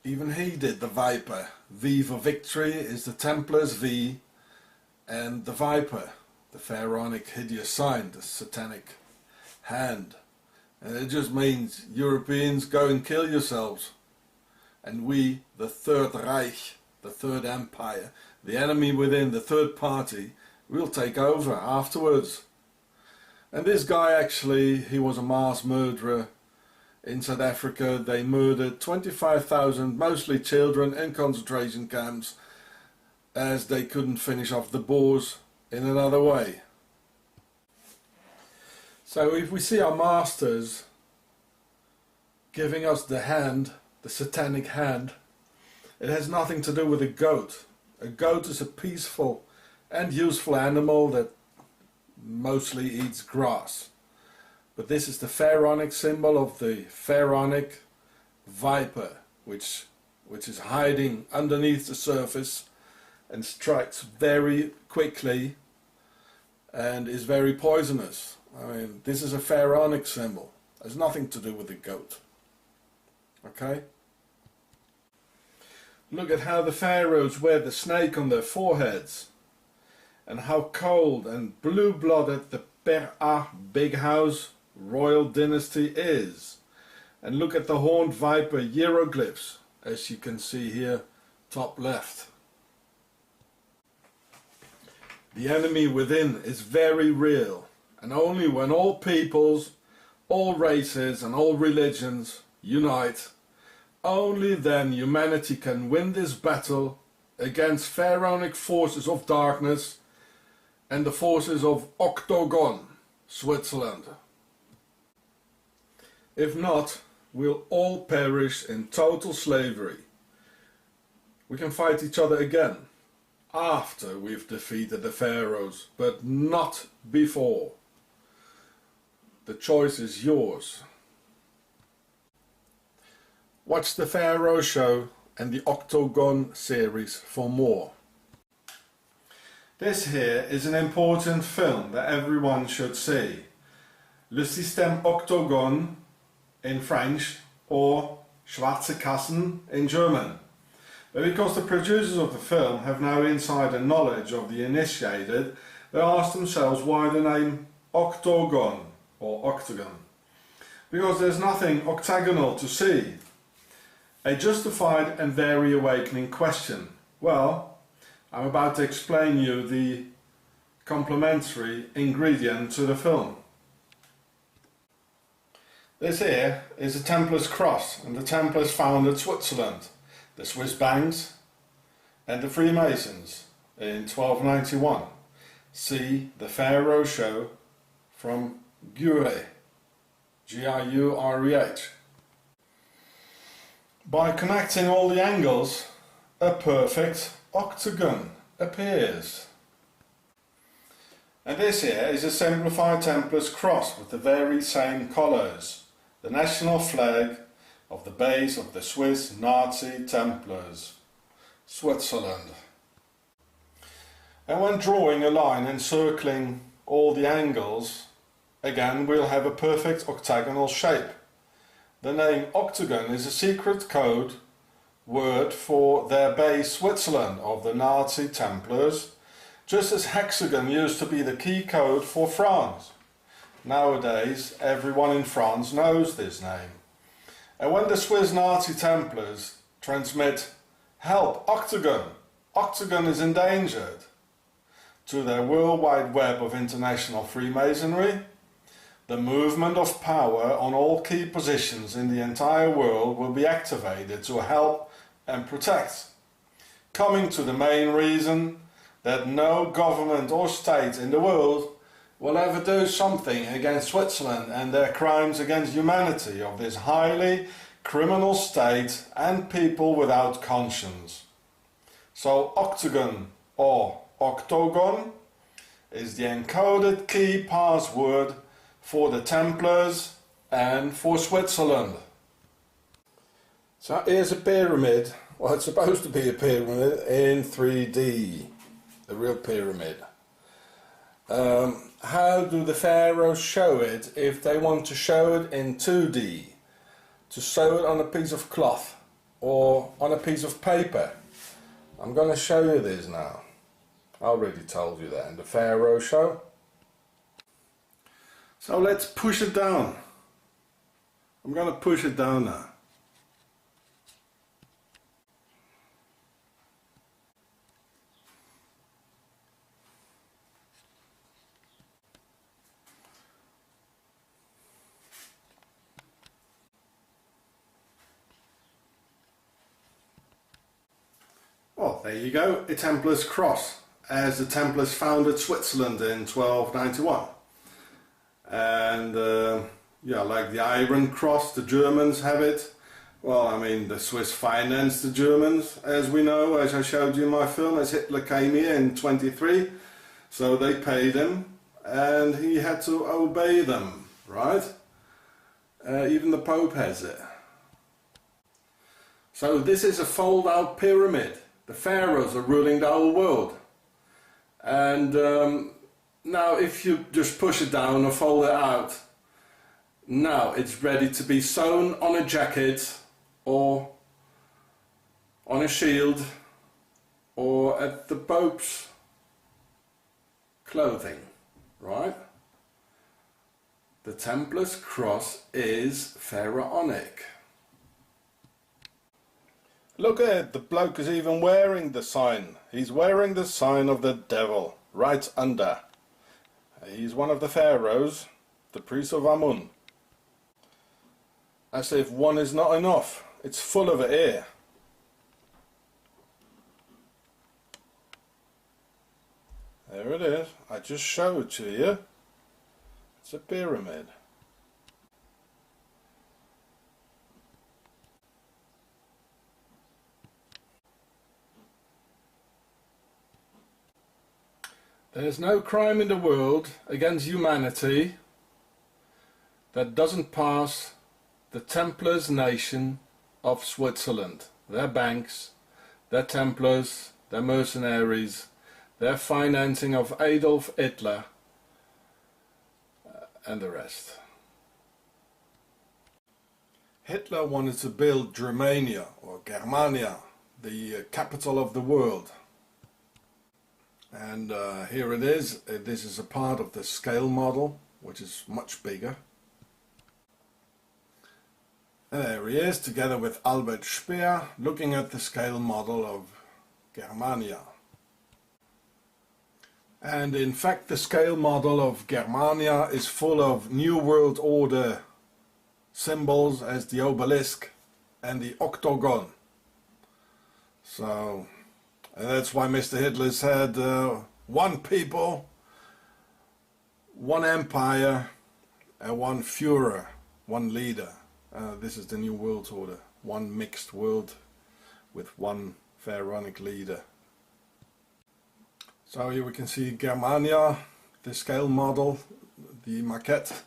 Even he did the viper. V for victory is the Templars V, and the viper, the pharaonic hideous sign, the satanic hand. And it just means Europeans, go and kill yourselves. And we, the Third Reich, the Third Empire, the enemy within, the third party, we'll take over afterwards. And this guy actually, he was a mass murderer. In South Africa they murdered 25,000, mostly children, in concentration camps, as they couldn't finish off the Boers in another way. So if we see our masters giving us the hand, the satanic hand, it has nothing to do with a goat. A goat is a peaceful and useful animal that mostly eats grass. But this is the pharaonic symbol of the pharaonic viper, which is hiding underneath the surface and strikes very quickly and is very poisonous. I mean, this is a pharaonic symbol. It has nothing to do with the goat. Okay? Look at how the pharaohs wear the snake on their foreheads, and how cold and blue-blooded the Per-A big house royal dynasty is. And look at the horned viper hieroglyphs, as you can see here, top left. The enemy within is very real, and only when all peoples, all races and all religions unite, only then humanity can win this battle against pharaonic forces of darkness and the forces of Octogon, Switzerland. If not, we'll all perish in total slavery. We can fight each other again after we've defeated the pharaohs, but not before. The choice is yours. Watch the Pharaoh Show and the Octogon series for more. This here is an important film that everyone should see. Le Système Octogon in French, or Schwarze Kassen in German. But because the producers of the film have now insider knowledge of the initiated, they ask themselves why the name Octogon or Octagon. Because there's nothing octagonal to see. A justified and very awakening question. Well, I'm about to explain you the complementary ingredient to the film. This here is a Templar's cross, and the Templars founded Switzerland, the Swiss banks and the Freemasons in 1291. See the Pharaoh Show from Gureh, G-I-U-R-E-H. By connecting all the angles, a perfect octagon appears. And this here is a simplified Templar's cross with the very same colours, the national flag of the base of the Swiss Nazi Templars, Switzerland. And when drawing a line and circling all the angles, again we'll have a perfect octagonal shape. The name Octogon is a secret code word for their base Switzerland of the Nazi Templars, just as hexagon used to be the key code for France. Nowadays everyone in France knows this name. And when the Swiss Nazi Templars transmit "Help, Octogon! Octogon is endangered" to their worldwide web of international Freemasonry, the movement of power on all key positions in the entire world will be activated to help and protect. Coming to the main reason that no government or state in the world will ever do something against Switzerland and their crimes against humanity of this highly criminal state and people without conscience. So Octogon, or Octogon, is the encoded key password for the Templars and for Switzerland. So here's a pyramid. Well, it's supposed to be a pyramid in 3D, a real pyramid. How do the pharaohs show it if they want to show it in 2D? To show it on a piece of cloth or on a piece of paper? I'm going to show you this now. I already told you that in the Pharaoh show. So let's push it down. I'm going to push it down now. Well, there you go, a Templar's cross, as the Templars founded Switzerland in 1291. And yeah, like the Iron Cross, the Germans have it. Well, I mean, the Swiss financed the Germans, as we know, as I showed you in my film, as Hitler came here in 23. So they paid him, and he had to obey them, right? Even the Pope has it. So this is a fold-out pyramid. The pharaohs are ruling the whole world. And now if you just push it down or fold it out, now it's ready to be sewn on a jacket or on a shield or at the Pope's clothing, right? The Templar's cross is pharaonic. Look at it, the bloke is even wearing the sign. He's wearing the sign of the devil, right under. He's one of the pharaohs, the priest of Amun. As if one is not enough, it's full of air. There it is, I just showed it to you. It's a pyramid. There's no crime in the world against humanity that doesn't pass the Templars nation of Switzerland. Their banks, their Templars, their mercenaries, their financing of Adolf Hitler and the rest. Hitler wanted to build Germania or Germania, the capital of the world. And here it is. This is a part of the scale model, which is much bigger. And there he is, together with Albert Speer, looking at the scale model of Germania. And in fact, the scale model of Germania is full of New World Order symbols as the obelisk and the octagon. So, and that's why Mr. Hitler said one people, one empire, and one Führer, one leader. This is the New World Order, one mixed world with one pharaonic leader. So here we can see Germania, the scale model, the maquette,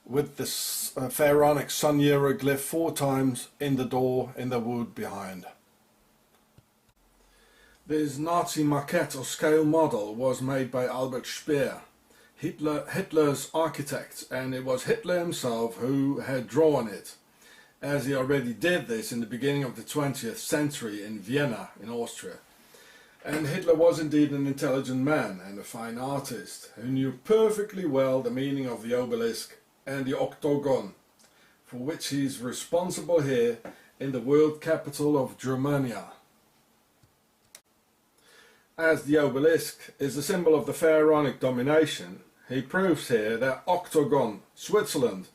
with this pharaonic sun hieroglyph 4 times in the door in the wood behind. This Nazi maquette or scale model was made by Albert Speer, Hitler's architect, and it was Hitler himself who had drawn it, as he already did this in the beginning of the 20th century in Vienna in Austria. And Hitler was indeed an intelligent man and a fine artist who knew perfectly well the meaning of the obelisk and the octagon, for which he is responsible here in the world capital of Germania. As the obelisk is a symbol of the pharaonic domination, he proves here that Octogon, Switzerland,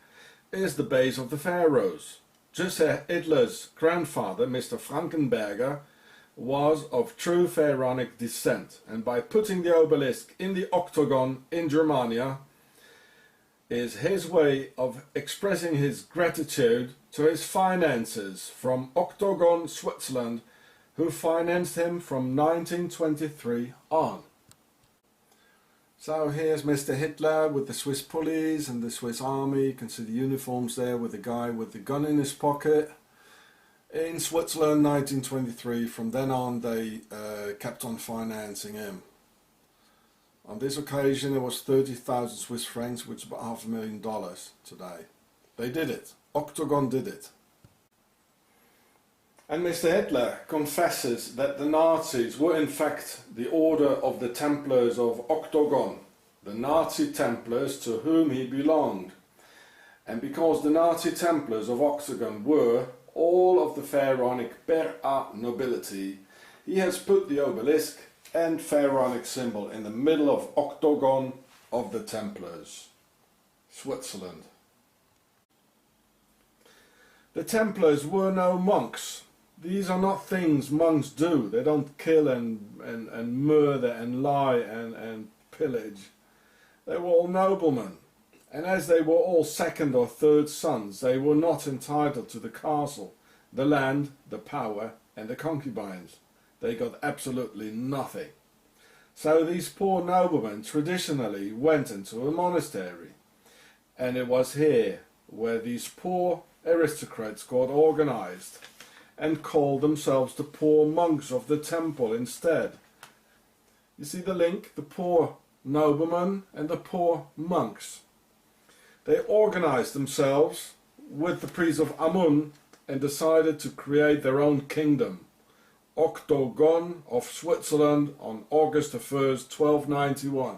is the base of the pharaohs, just as Hitler's grandfather, Mr. Frankenberger, was of true pharaonic descent, and by putting the obelisk in the octagon in Germania is his way of expressing his gratitude to his financiers from Octogon, Switzerland, who financed him from 1923 on. So here's Mr. Hitler with the Swiss police and the Swiss army. You can see the uniforms there with the guy with the gun in his pocket. In Switzerland, 1923, from then on they kept on financing him. On this occasion it was 30,000 Swiss francs, which is about $500,000 today. They did it. Octogon did it. And Mr. Hitler confesses that the Nazis were in fact the Order of the Templars of Octogon, the Nazi Templars to whom he belonged. And because the Nazi Templars of Octogon were all of the pharaonic per a nobility, he has put the obelisk and pharaonic symbol in the middle of Octogon of the Templars, Switzerland. The Templars were no monks. These are not things monks do. They don't kill and murder and lie and pillage. They were all noblemen. And as they were all second or third sons, they were not entitled to the castle, the land, the power and the concubines. They got absolutely nothing. So these poor noblemen traditionally went into a monastery. And it was here where these poor aristocrats got organized and called themselves the poor monks of the temple instead. You see the link? The poor noblemen and the poor monks. They organized themselves with the priest of Amun and decided to create their own kingdom, Octogon of Switzerland, on August the 1st, 1291.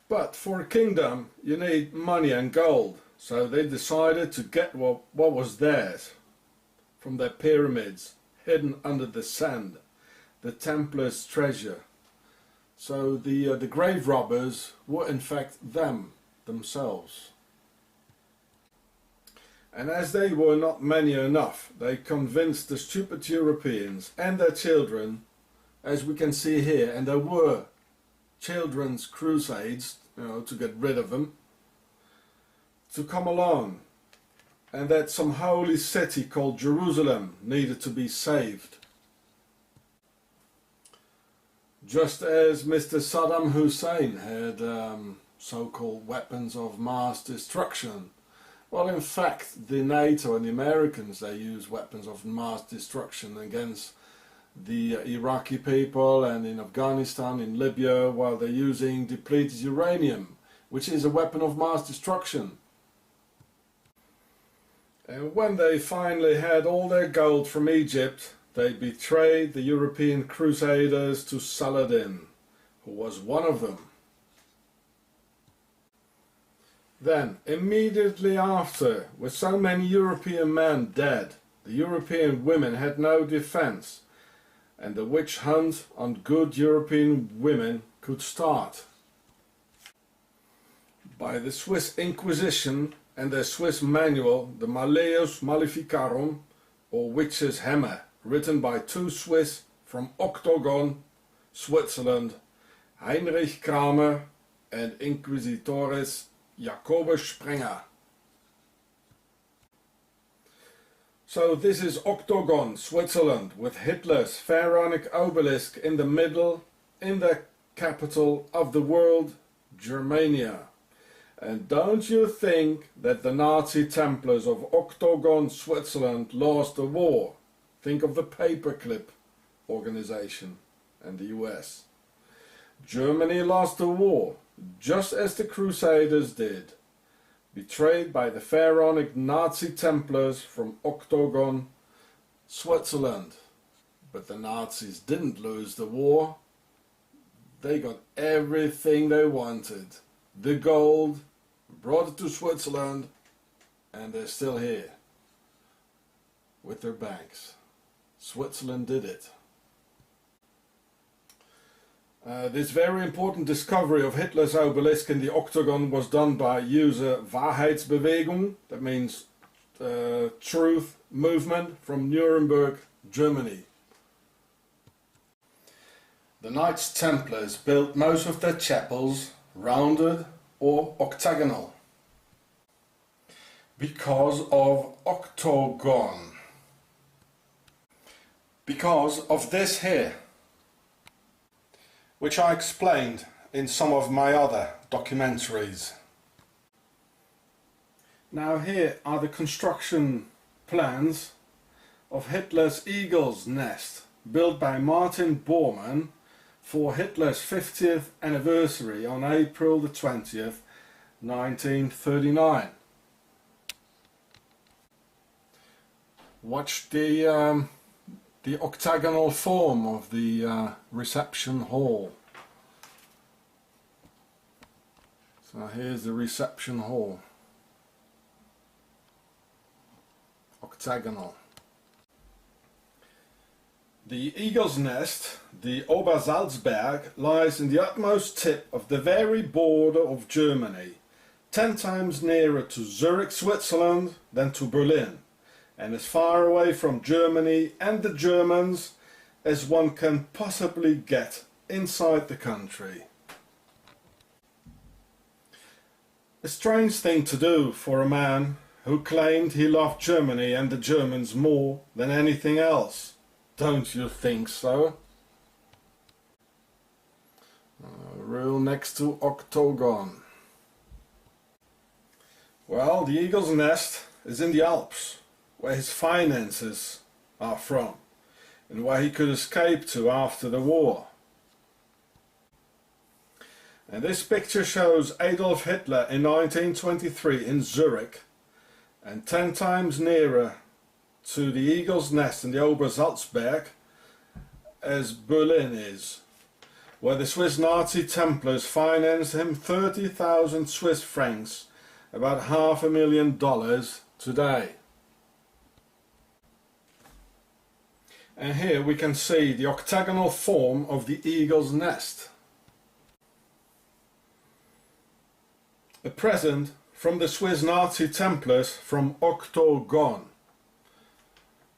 But for a kingdom you need money and gold, so they decided to get what was theirs from their pyramids hidden under the sand, the Templars' treasure. So the grave robbers were in fact themselves. And as they were not many enough, they convinced the stupid Europeans and their children, as we can see here, and there were children's crusades, to get rid of them, to come along, and that some holy city called Jerusalem needed to be saved. Just as Mr. Saddam Hussein had so-called weapons of mass destruction. Well, in fact, the NATO and the Americans, they use weapons of mass destruction against the Iraqi people, and in Afghanistan, in Libya, while they're using depleted uranium, which is a weapon of mass destruction. And when they finally had all their gold from Egypt, they betrayed the European crusaders to Saladin, who was one of them. Then, immediately after, with so many European men dead, the European women had no defense, and the witch hunt on good European women could start. By the Swiss Inquisition and their Swiss manual, the Malleus Maleficarum, or Witch's Hammer, written by two Swiss from Octogon, Switzerland, Heinrich Kramer and Inquisitores Jacobus Sprenger. So this is Octogon, Switzerland, with Hitler's pharaonic obelisk in the middle, in the capital of the world, Germania. And don't you think that the Nazi Templars of Octogon, Switzerland lost the war? Think of the paperclip organization and the US. Germany lost the war, just as the Crusaders did, betrayed by the pharaonic Nazi Templars from Octogon, Switzerland. But the Nazis didn't lose the war. They got everything they wanted. The gold, brought it to Switzerland, and they're still here with their banks. Switzerland did it. This very important discovery of Hitler's obelisk in the Octagon was done by user Wahrheitsbewegung, that means truth movement, from Nuremberg, Germany. The Knights Templars built most of their chapels rounded or octagonal because of Octogon. Because of this here, which I explained in some of my other documentaries. Now here are the construction plans of Hitler's Eagle's Nest, built by Martin Bormann for Hitler's 50th anniversary on April the 20th, 1939. Watch the octagonal form of the reception hall. So here's the reception hall. Octagonal. The Eagle's Nest, the Obersalzberg, lies in the utmost tip of the very border of Germany, 10 times nearer to Zurich, Switzerland than to Berlin, and as far away from Germany and the Germans as one can possibly get inside the country. A strange thing to do for a man who claimed he loved Germany and the Germans more than anything else. Don't you think so? Real next to Octogon. Well, the Eagle's Nest is in the Alps, where his finances are from, and where he could escape to after the war. And this picture shows Adolf Hitler in 1923 in Zurich, and 10 times nearer to the Eagle's Nest in the Obersalzberg as Berlin is, where the Swiss Nazi Templars financed him 30,000 Swiss francs, about $500,000 today. And here we can see the octagonal form of the Eagle's Nest. A present from the Swiss Nazi Templars from Octogon.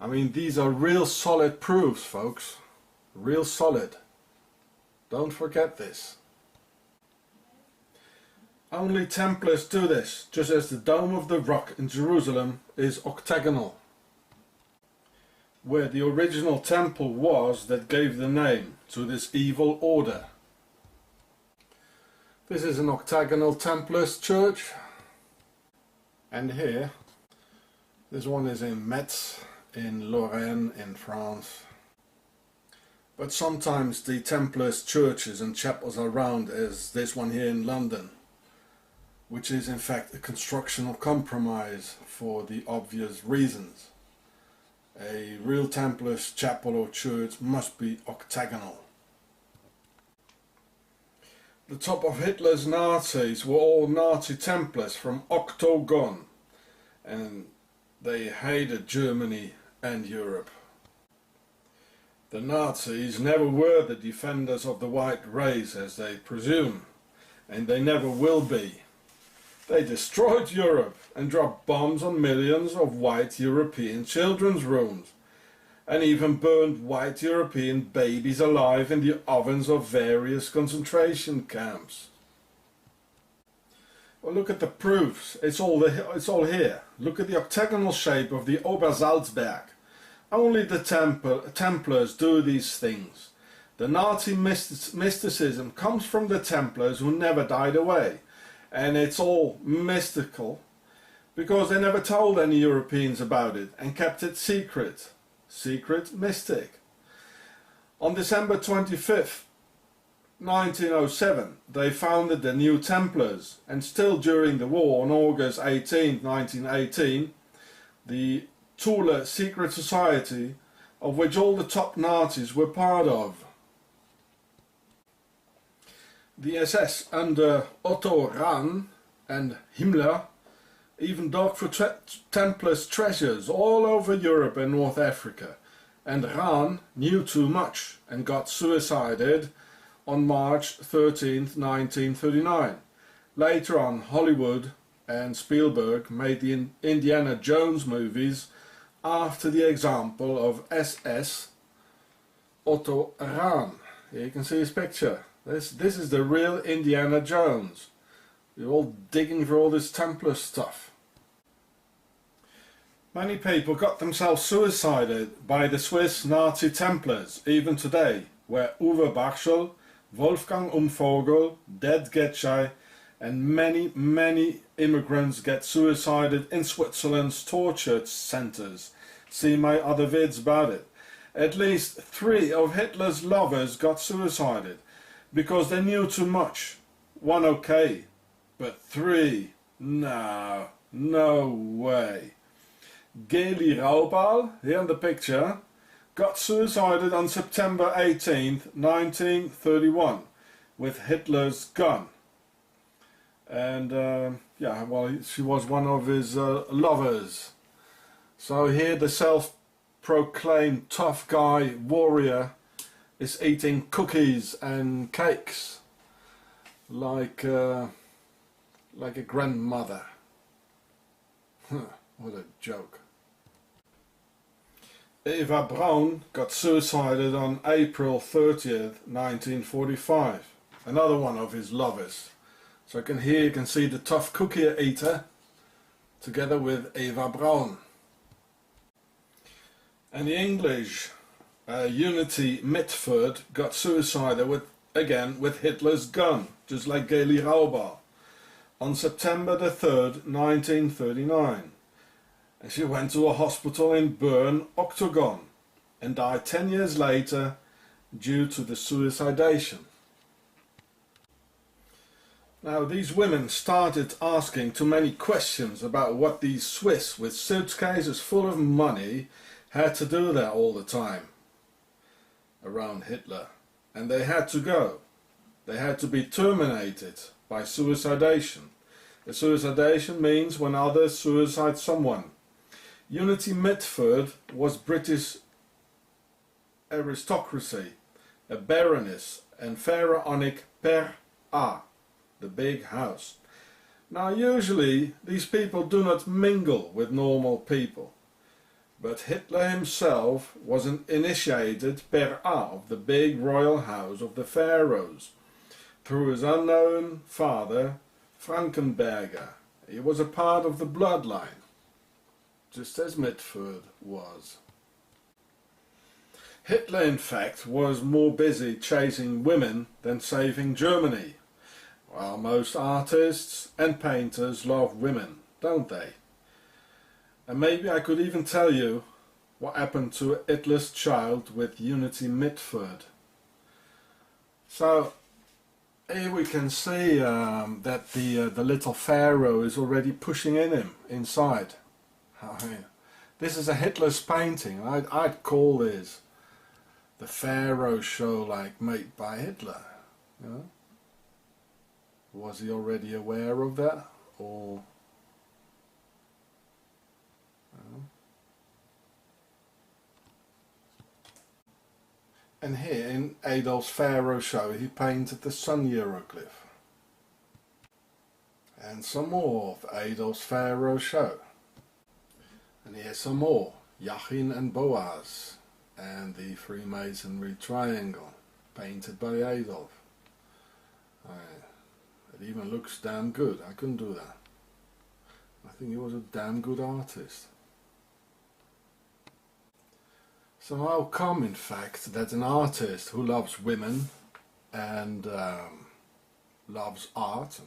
I mean, these are real solid proofs, folks. Real solid. Don't forget this. Only Templars do this, just as the Dome of the Rock in Jerusalem is octagonal, where the original temple was that gave the name to this evil order. This is an octagonal Templars church, and here, this one is in Metz, in Lorraine, in France. But sometimes the Templars churches and chapels are round, as this one here in London, which is in fact a constructional compromise for the obvious reasons. A real Templars chapel or church must be octagonal. The top of Hitler's Nazis were all Nazi Templars from Octogon, and they hated Germany and Europe. The Nazis never were the defenders of the white race, as they presume, and they never will be. They destroyed Europe and dropped bombs on millions of white European children's rooms, and even burned white European babies alive in the ovens of various concentration camps. Well, look at the proofs. It's all here. Look at the octagonal shape of the Obersalzberg. Only the Templars do these things. The Nazi mysticism comes from the Templars, who never died away. And it's all mystical because they never told any Europeans about it and kept it secret. Secret mystic. On December 25th, 1907, they founded the New Templars, and still during the war, on August 18, 1918, the Thule secret society, of which all the top Nazis were part of. The SS under Otto Rahn and Himmler even dug for Templars treasures all over Europe and North Africa, and Rahn knew too much and got suicided on March 13, 1939. Later on, Hollywood and Spielberg made the Indiana Jones movies after the example of SS Otto Rahn. Here you can see his picture. This is the real Indiana Jones. You're all digging for all this Templar stuff. Many people got themselves suicided by the Swiss Nazi Templars, even today, where Uwe Bachschel, Wolfgang Umvogel, Ded Getschei, and many immigrants get suicided in Switzerland's torture centers. See my other vids about it. At least 3 of Hitler's lovers got suicided because they knew too much. 1 okay, but 3, no way. Geli Raubal, here in the picture, got suicided on September 18th, 1931 with Hitler's gun. And yeah, well, she was one of his lovers. So here the self-proclaimed tough guy warrior is eating cookies and cakes like a grandmother. What a joke. Eva Braun got suicided on April 30th, 1945. Another one of his lovers. So here you can see the tough cookie eater together with Eva Braun. And the English Unity Mitford got suicided again with Hitler's gun, just like Geli Raubal, on September the 3rd, 1939. And she went to a hospital in Bern, Octogon, and died 10 years later due to the suicidation. Now these women started asking too many questions about what these Swiss with suitcases full of money had to do there all the time around Hitler, and they had to go. They had to be terminated by suicidation. A suicidation means when others suicide someone. Unity Mitford was British aristocracy, a baroness and pharaonic per A, the big house. Now usually these people do not mingle with normal people, but Hitler himself was an initiated per A of the big royal house of the pharaohs through his unknown father Frankenberger. He was a part of the bloodline, just as Mitford was. Hitler, in fact, was more busy chasing women than saving Germany. Well, most artists and painters love women, don't they? And maybe I could even tell you what happened to Hitler's child with Unity Mitford. So here we can see that the little pharaoh is already pushing in him inside. This is a Hitler's painting. I'd call this the Pharaoh show, like made by Hitler. You know? Was he already aware of that, or? You know? And here in Adolf's Pharaoh show, he painted the sun hieroglyph. And some more of Adolf's Pharaoh show. And here's some more, Jachin and Boaz, and the Freemasonry triangle, painted by Adolf. It even looks damn good. I couldn't do that. I think he was a damn good artist. So how come, in fact, that an artist who loves women and loves art,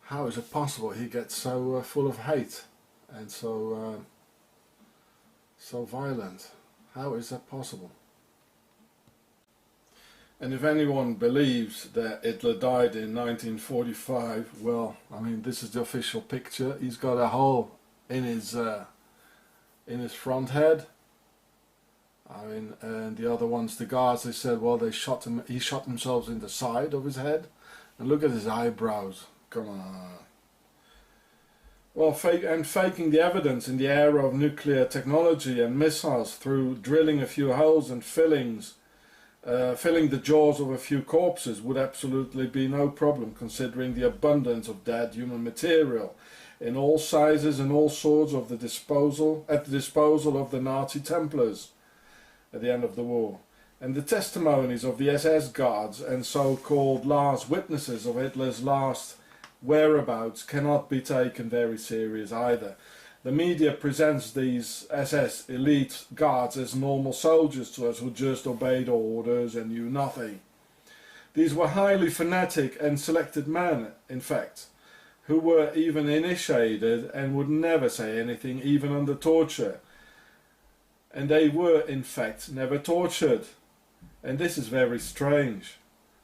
how is it possible he gets so full of hate and so violent? How is that possible? And if anyone believes that Hitler died in 1945, well, I mean, this is the official picture. He's got a hole in his front head. I mean, and the other ones, the guards, they said, well, they shot him. He shot himself in the side of his head. And look at his eyebrows. Come on. Well, faking the evidence in the era of nuclear technology and missiles through drilling a few holes and filling the jaws of a few corpses would absolutely be no problem, considering the abundance of dead human material in all sizes and all sorts at the disposal of the Nazi Templars at the end of the war. And the testimonies of the SS guards and so-called last witnesses of Hitler's last whereabouts cannot be taken very serious either. The media presents these SS elite guards as normal soldiers to us who just obeyed orders and knew nothing. These were highly fanatic and selected men, in fact, who were even initiated and would never say anything even under torture. And they were, in fact, never tortured. And this is very strange.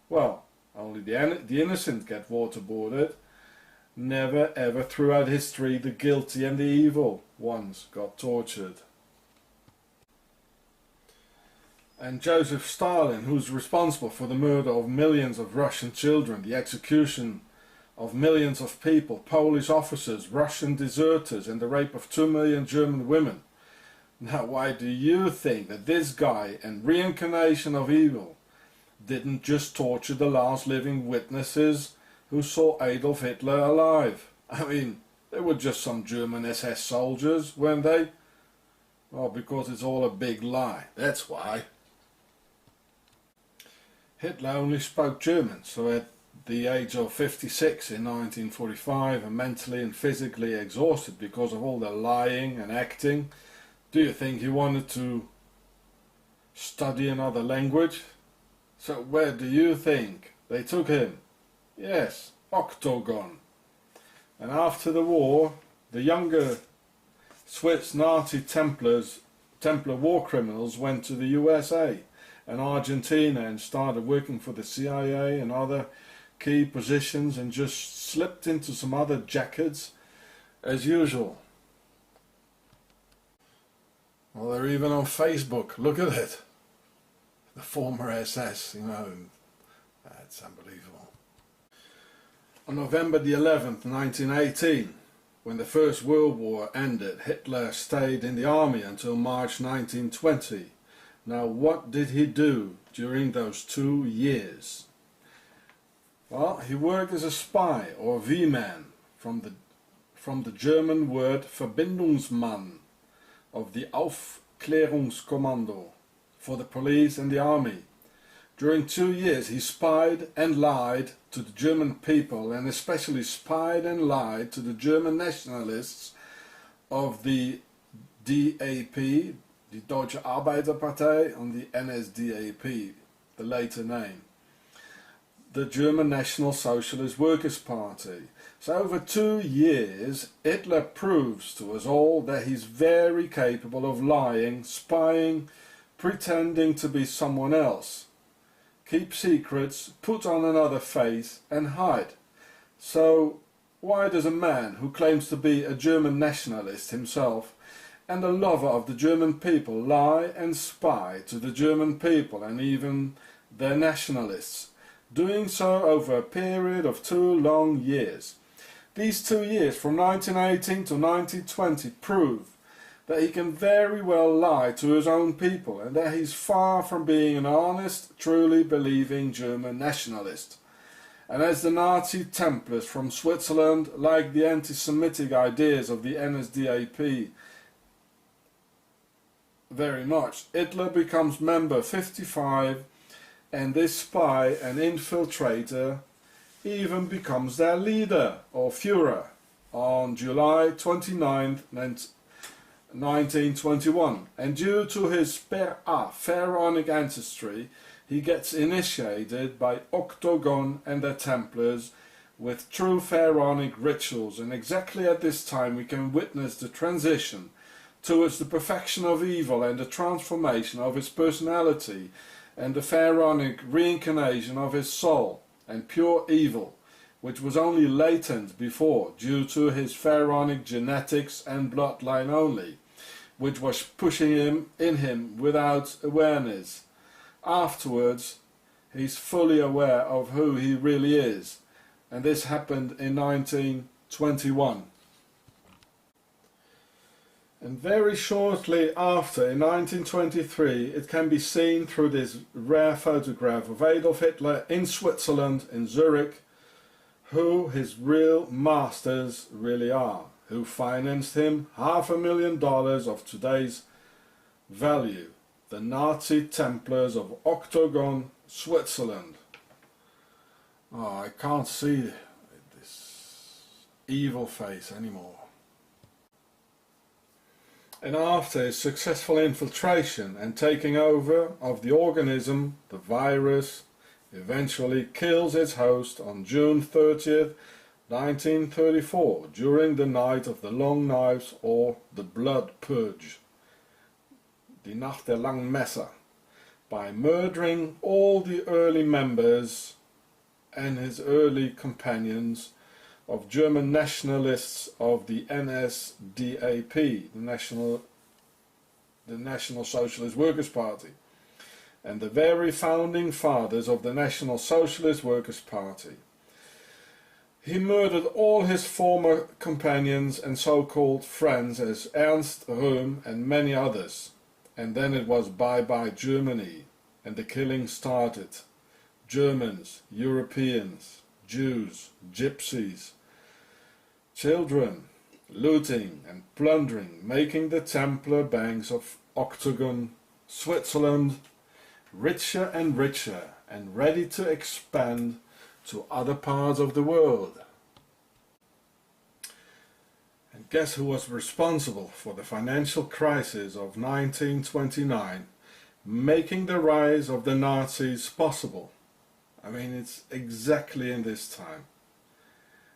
Well, only the innocent get waterboarded. Never ever throughout history the guilty and the evil ones got tortured. And Joseph Stalin, who's responsible for the murder of millions of Russian children, the execution of millions of people, Polish officers, Russian deserters, and the rape of 2 million German women. Now, why do you think that this guy and reincarnation of evil didn't just torture the last living witnesses who saw Adolf Hitler alive? I mean, they were just some German SS soldiers, weren't they? Well, because it's all a big lie, that's why. Hitler only spoke German, so at the age of 56 in 1945 and mentally and physically exhausted because of all the lying and acting, do you think he wanted to study another language? So where do you think they took him? Yes, Octogon. And after the war, the younger Swiss Nazi Templar war criminals went to the USA and Argentina and started working for the CIA and other key positions and just slipped into some other jackets as usual. Well, they're even on Facebook. Look at it. The former SS, you know. That's unbelievable. On November the 11th, 1918, when the First World War ended, Hitler stayed in the army until March 1920. Now, what did he do during those 2 years? Well, he worked as a spy or V-man from the German word Verbindungsmann of the Aufklärungskommando for the police and the army. During 2 years he spied and lied to the German people, and especially spied and lied to the German nationalists of the DAP, the Deutsche Arbeiterpartei, and the NSDAP, the later name, the German National Socialist Workers' Party. So over 2 years Hitler proves to us all that he's very capable of lying, spying, pretending to be someone else, keep secrets, put on another face and hide. So why does a man who claims to be a German nationalist himself and a lover of the German people lie and spy to the German people and even their nationalists, doing so over a period of 2 long years? These 2 years from 1918 to 1920 prove that he can very well lie to his own people and that he's far from being an honest, truly believing German nationalist. And as the Nazi Templars from Switzerland like the anti-Semitic ideas of the NSDAP very much, Hitler becomes member 55, and this spy and infiltrator even becomes their leader or Führer on July 29th, 1921, and due to his pharaonic ancestry he gets initiated by Octogon and the Templars with true pharaonic rituals, and exactly at this time we can witness the transition towards the perfection of evil and the transformation of his personality and the pharaonic reincarnation of his soul and pure evil, which was only latent before due to his pharaonic genetics and bloodline only, which was pushing him in him without awareness. Afterwards, he's fully aware of who he really is, and this happened in 1921. And very shortly after, in 1923, it can be seen through this rare photograph of Adolf Hitler in Switzerland, in Zurich, who his real masters really are, who financed him $500,000 of today's value, the Nazi Templars of Octogon, Switzerland. Oh, I can't see this evil face anymore. And after his successful infiltration and taking over of the organism, the virus eventually kills its host on June 30th, 1934, during the night of the Long Knives, or the Blood Purge, die Nacht der Langen Messer, by murdering all the early members and his early companions of German nationalists of the NSDAP, the National Socialist Workers' Party, and the very founding fathers of the National Socialist Workers' Party. He murdered all his former companions and so-called friends as Ernst Röhm and many others, and then it was bye-bye Germany, and the killing started. Germans, Europeans, Jews, Gypsies, children, looting and plundering, making the Templar banks of Octogon, Switzerland, richer and richer, and ready to expand to other parts of the world. And guess who was responsible for the financial crisis of 1929, making the rise of the Nazis possible? I mean, it's exactly in this time.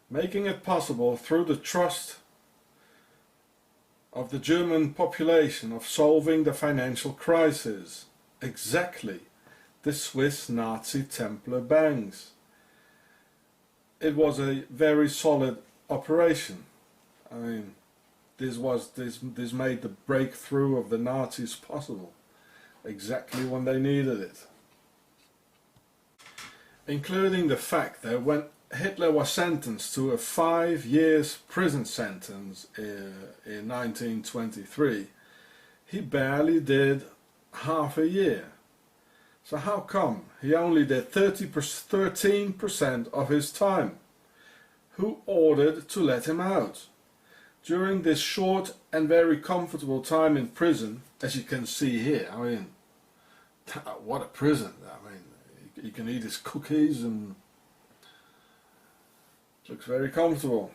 Making it possible through the trust of the German population of solving the financial crisis. Exactly, the Swiss Nazi Templar banks. It was a very solid operation. I mean, this made the breakthrough of the Nazis possible, exactly when they needed it. Including the fact that when Hitler was sentenced to a 5 years prison sentence in 1923, he barely did half a year. So how come he only did 13% of his time? Who ordered to let him out? During this short and very comfortable time in prison, as you can see here, I mean, what a prison. I mean, he can eat his cookies and looks very comfortable.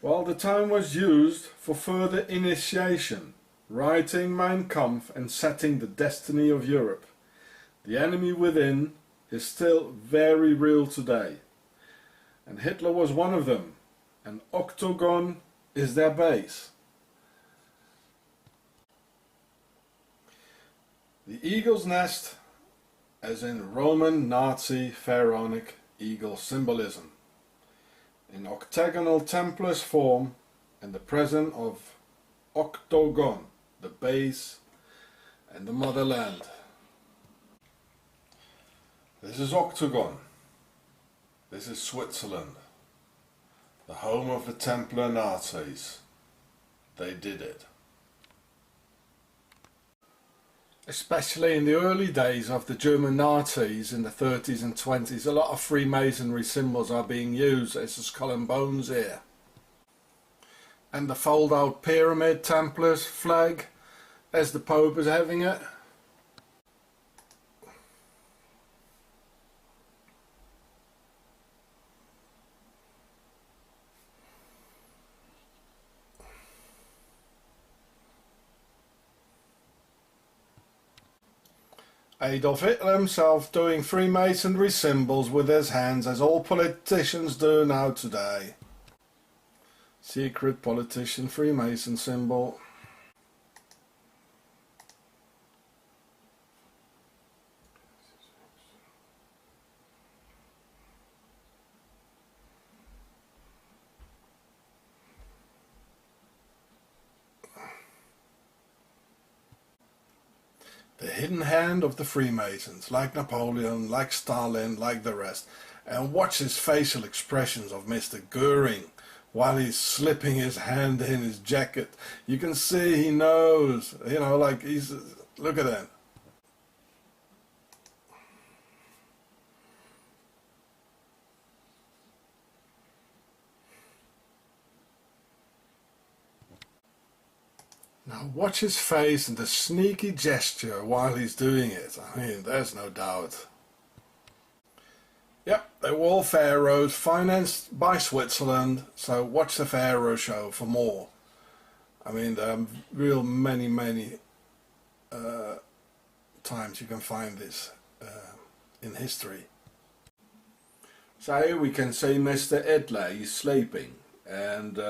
Well, the time was used for further initiation, writing Mein Kampf and setting the destiny of Europe. The enemy within is still very real today, and Hitler was one of them, and Octogon is their base. The eagle's nest, as in Roman Nazi pharaonic eagle symbolism, in octagonal Templars form, and the presence of Octogon, the base and the motherland. This is Octogon. This is Switzerland, the home of the Templar Nazis. They did it. Especially in the early days of the German Nazis in the 30s and 20s, a lot of Freemasonry symbols are being used, as the skull and bones here. And the fold-out pyramid Templars flag, as the Pope is having it. Adolf Hitler himself doing Freemasonry symbols with his hands, as all politicians do now today. Secret politician Freemason symbol. The hidden hand of the Freemasons, like Napoleon, like Stalin, like the rest. And watch his facial expressions of Mr. Goering while he's slipping his hand in his jacket. You can see he knows, you know, like he's, look at that. Now watch his face and the sneaky gesture while he's doing it. I mean, there's no doubt. Yep, they were all pharaohs, financed by Switzerland, so watch the pharaoh show for more. I mean, there are real many times you can find this in history. So here we can see Mr. Hitler, he's sleeping, and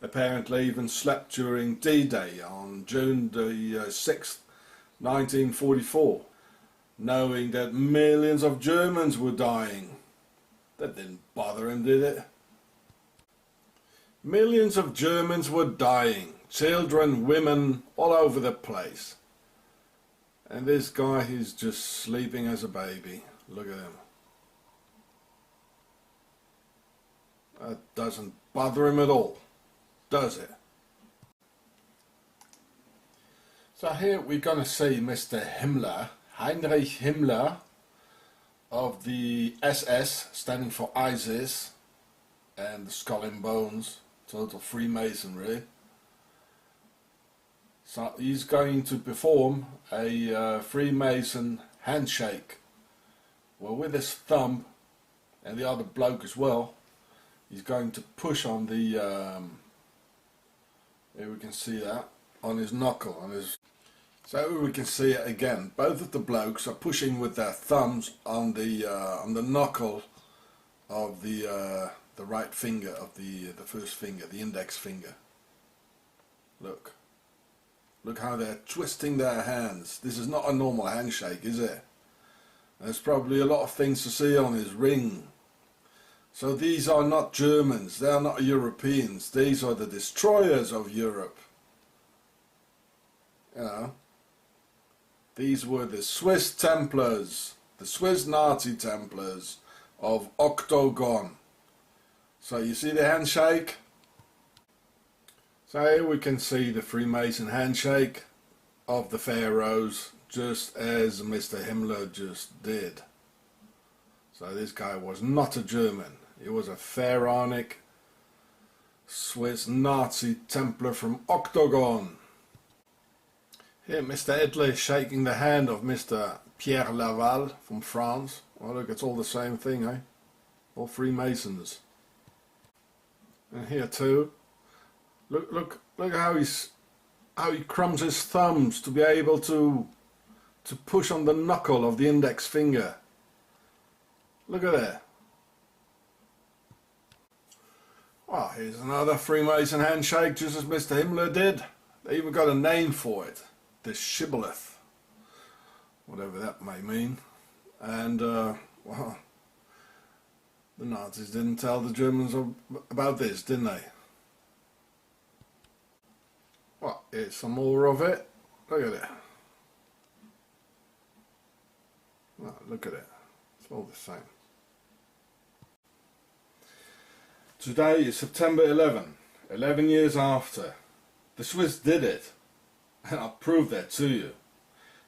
apparently even slept during D-Day on June the 6th, 1944, knowing that millions of Germans were dying. That didn't bother him, did it? Millions of Germans were dying, children, women, all over the place. And this guy, he's just sleeping as a baby. Look at him. That doesn't bother him at all, does it? So here we're going to see Mr. Himmler, Heinrich Himmler, of the SS, standing for ISIS, and the Skull and Bones, total Freemasonry. So he's going to perform a Freemason handshake, well, with his thumb, and the other bloke as well. He's going to push on the, here we can see that, on his knuckle, on his. So we can see it again. Both of the blokes are pushing with their thumbs on the knuckle of the right finger of the first finger, the index finger. Look how they're twisting their hands. This is not a normal handshake, is it? There's probably a lot of things to see on his ring. So these are not Germans, they are not Europeans, these are the destroyers of Europe. You know, these were the Swiss Templars, the Swiss Nazi Templars of Octogon. So you see the handshake? So here we can see the Freemason handshake of the pharaohs, just as Mr. Himmler just did. So this guy was not a German. He was a pharaonic Swiss Nazi Templar from Octogon. Here Mr. Hitler is shaking the hand of Mr. Pierre Laval from France. Well, look, it's all the same thing, eh? All Freemasons. And here too. Look how he crumbs his thumbs to be able to push on the knuckle of the index finger. Look at that. Well, here's another Freemason handshake, just as Mr. Himmler did. They even got a name for it. The shibboleth. Whatever that may mean. And, well, the Nazis didn't tell the Germans about this, didn't they? Well, here's some more of it. Look at it. Well, look at it. It's all the same. Today is September 11 years after. The Swiss did it, and I'll prove that to you.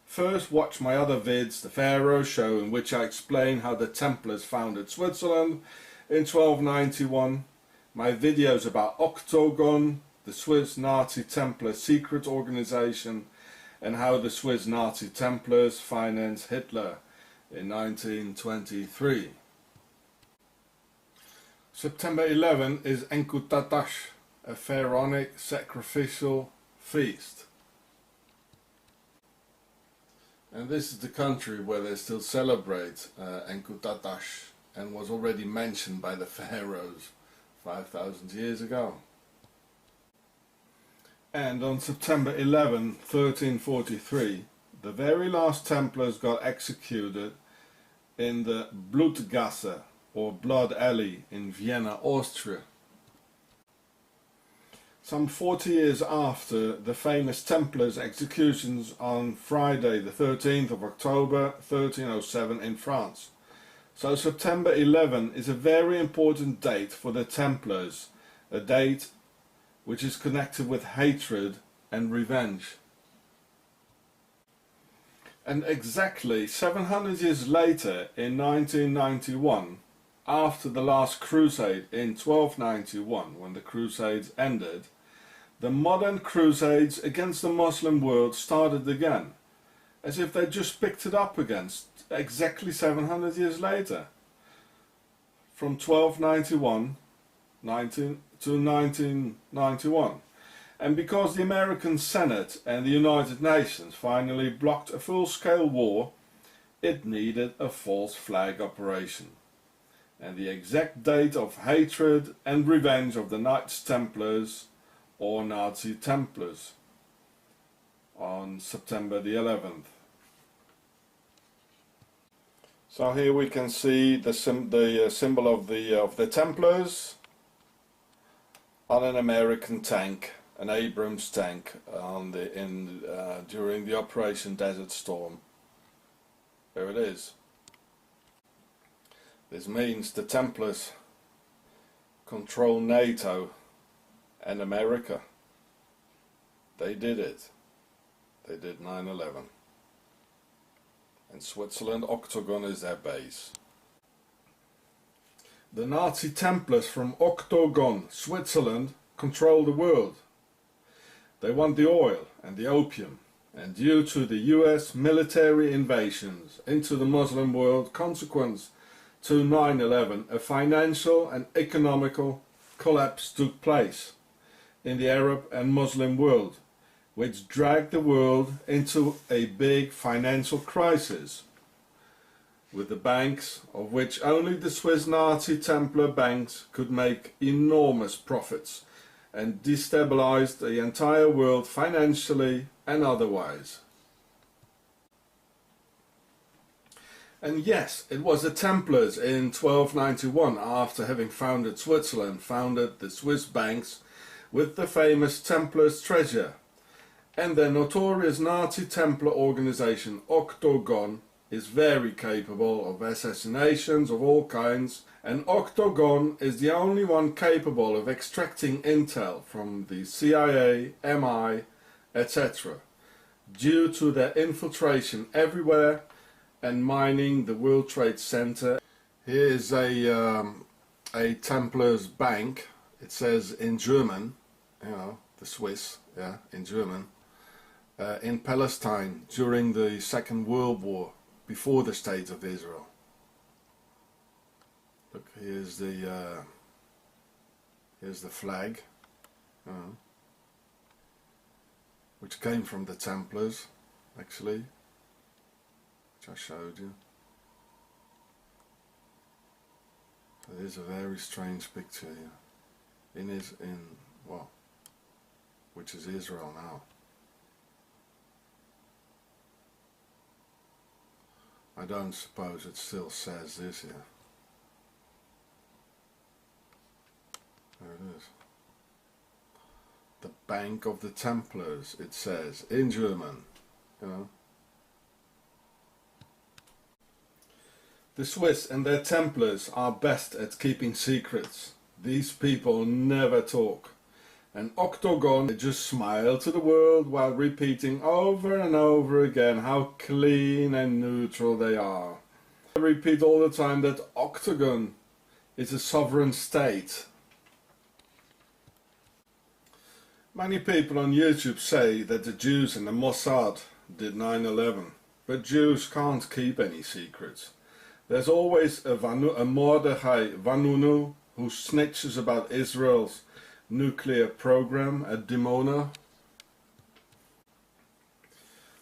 First, watch my other vids, the Pharaoh Show, in which I explain how the Templars founded Switzerland in 1291, my videos about Octogon, the Swiss Nazi Templar secret organization, and how the Swiss Nazi Templars financed Hitler in 1923. September 11 is Enkutatash, a pharaonic sacrificial feast. And this is the country where they still celebrate Enkutatash, and was already mentioned by the pharaohs 5,000 years ago. And on September 11, 1343, the very last Templars got executed in the Blutgasse, or Blood Alley, in Vienna, Austria. Some 40 years after the famous Templars executions on Friday the 13th of October 1307 in France. So September 11 is a very important date for the Templars, a date which is connected with hatred and revenge. And exactly 700 years later, in 1991, after the last crusade in 1291, when the crusades ended, the modern crusades against the Muslim world started again, as if they just picked it up again, exactly 700 years later, from 1291 to 1991. And because the American Senate and the United Nations finally blocked a full-scale war, it needed a false flag operation. And the exact date of hatred and revenge of the Knights Templars, or Nazi Templars, on September the 11th. So here we can see the symbol of the Templars on an American tank, an Abrams tank, during the Operation Desert Storm. There it is. This means the Templars control NATO and America. They did it. They did 9/11. And Switzerland, Octogon is their base. The Nazi Templars from Octogon, Switzerland, control the world. They want the oil and the opium, and due to the US military invasions into the Muslim world consequent to 9/11, a financial and economical collapse took place in the Arab and Muslim world, which dragged the world into a big financial crisis, with the banks, of which only the Swiss Nazi Templar banks could make enormous profits, and destabilized the entire world financially and otherwise. And yes, it was the Templars in 1291, after having founded Switzerland, founded the Swiss banks with the famous Templars treasure. And their notorious Nazi Templar organization Octogon is very capable of assassinations of all kinds, and Octogon is the only one capable of extracting intel from the CIA, MI, etc., due to their infiltration everywhere and mining the World Trade Center. Here is a Templars bank. It says in German, you know, the Swiss, yeah, in German, in Palestine during the Second World War, before the State of Israel. Look, here's the flag, which came from the Templars, actually, which I showed you. It is a very strange picture here. Which is Israel now. I don't suppose it still says this here. There it is. The Bank of the Templars, it says, in German, you know. The Swiss and their Templars are best at keeping secrets. These people never talk. And Octogon, they just smile to the world while repeating over and over again how clean and neutral they are. They repeat all the time that Octogon is a sovereign state. Many people on YouTube say that the Jews and the Mossad did 9/11, but Jews can't keep any secrets. There's always a Mordechai Vanunu who snitches about Israel's nuclear program at Dimona,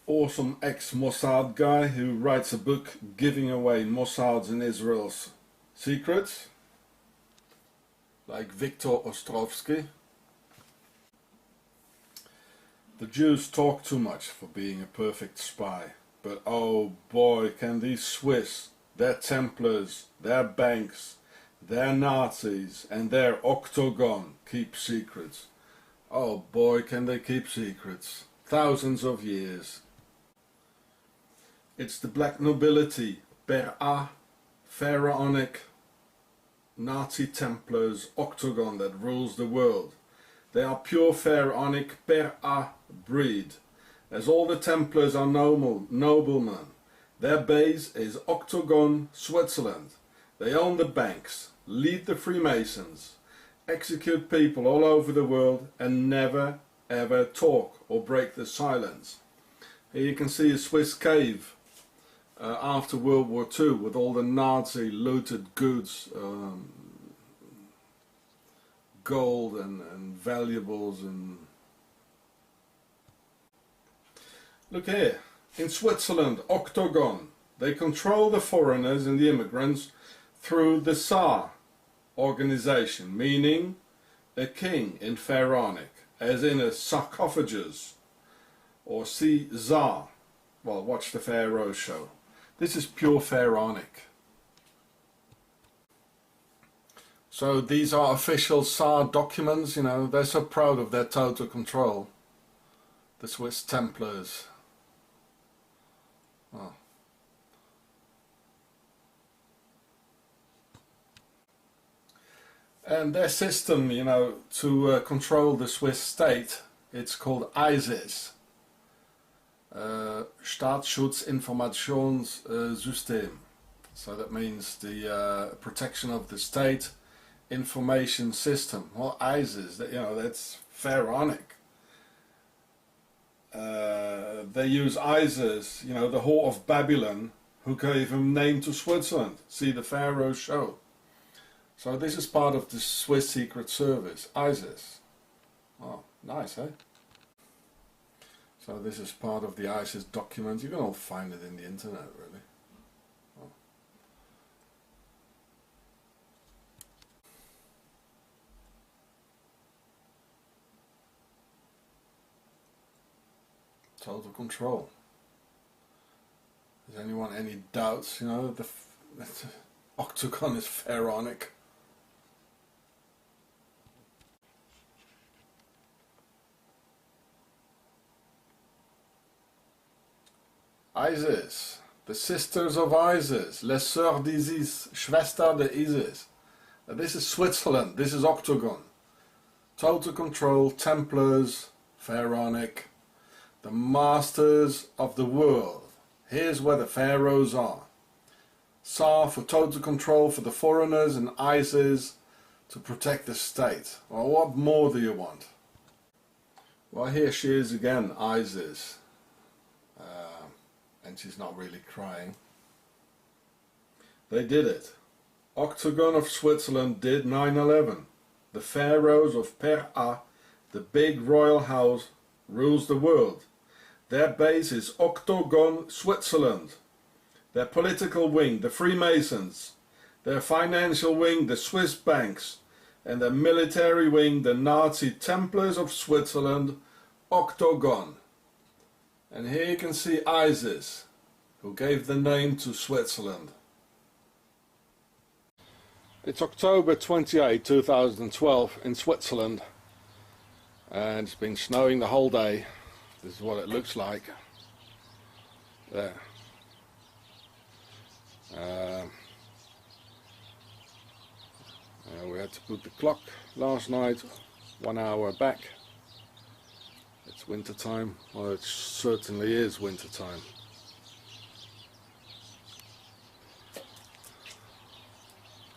or some ex-Mossad guy who writes a book giving away Mossad's and Israel's secrets, like Viktor Ostrovsky. The Jews talk too much for being a perfect spy, but oh boy, can these Swiss, their Templars, their banks, their Nazis and their Octogon keep secrets. Oh boy, can they keep secrets. Thousands of years. It's the black nobility, per A, pharaonic, Nazi Templars, Octogon that rules the world. They are pure pharaonic per A breed. As all the Templars are noblemen. Their base is Octogon, Switzerland. They own the banks, lead the Freemasons, execute people all over the world, and never ever talk or break the silence. Here you can see a Swiss cave after World War II with all the Nazi looted goods, gold and valuables. And look here, in Switzerland, Octogon, they control the foreigners and the immigrants through the Tsar organization, meaning a king in pharaonic, as in a sarcophagus, or Caesar. Well, watch the Pharaoh show. This is pure pharaonic. So these are official Tsar documents, you know, they're so proud of their total control. The Swiss Templars. Oh. And their system, you know, to control the Swiss state, it's called ISIS. Staatsschutzinformationssystem. So that means the protection of the state information system. Well, ISIS, you know, that's pharaonic. They use ISIS, you know, the whore of Babylon, who gave him name to Switzerland. See the Pharaoh show. So this is part of the Swiss Secret Service, ISIS. Oh, nice, eh? So this is part of the ISIS document. You can all find it in the internet, really. Oh. Total control. Has anyone any doubts? You know, the Octogon is pharaonic. ISIS, the sisters of ISIS, les sœurs d'Isis, Schwester de Isis. This is Switzerland, this is Octogon. Total control, Templars, pharaonic, the masters of the world. Here's where the pharaohs are. Tsar for total control for the foreigners, and ISIS to protect the state. Well, what more do you want? Well, here she is again, ISIS. And she's not really crying. They did it. Octogon of Switzerland did 9/11. The pharaohs of Per A, the big royal house, rules the world. Their base is Octogon, Switzerland. Their political wing, the Freemasons. Their financial wing, the Swiss banks. And their military wing, the Nazi Templars of Switzerland, Octogon. And here you can see ISIS, who gave the name to Switzerland. It's October 28, 2012 in Switzerland, and it's been snowing the whole day. This is what it looks like. There. We had to put the clock last night 1 hour back. It's winter time. Well, it certainly is winter time.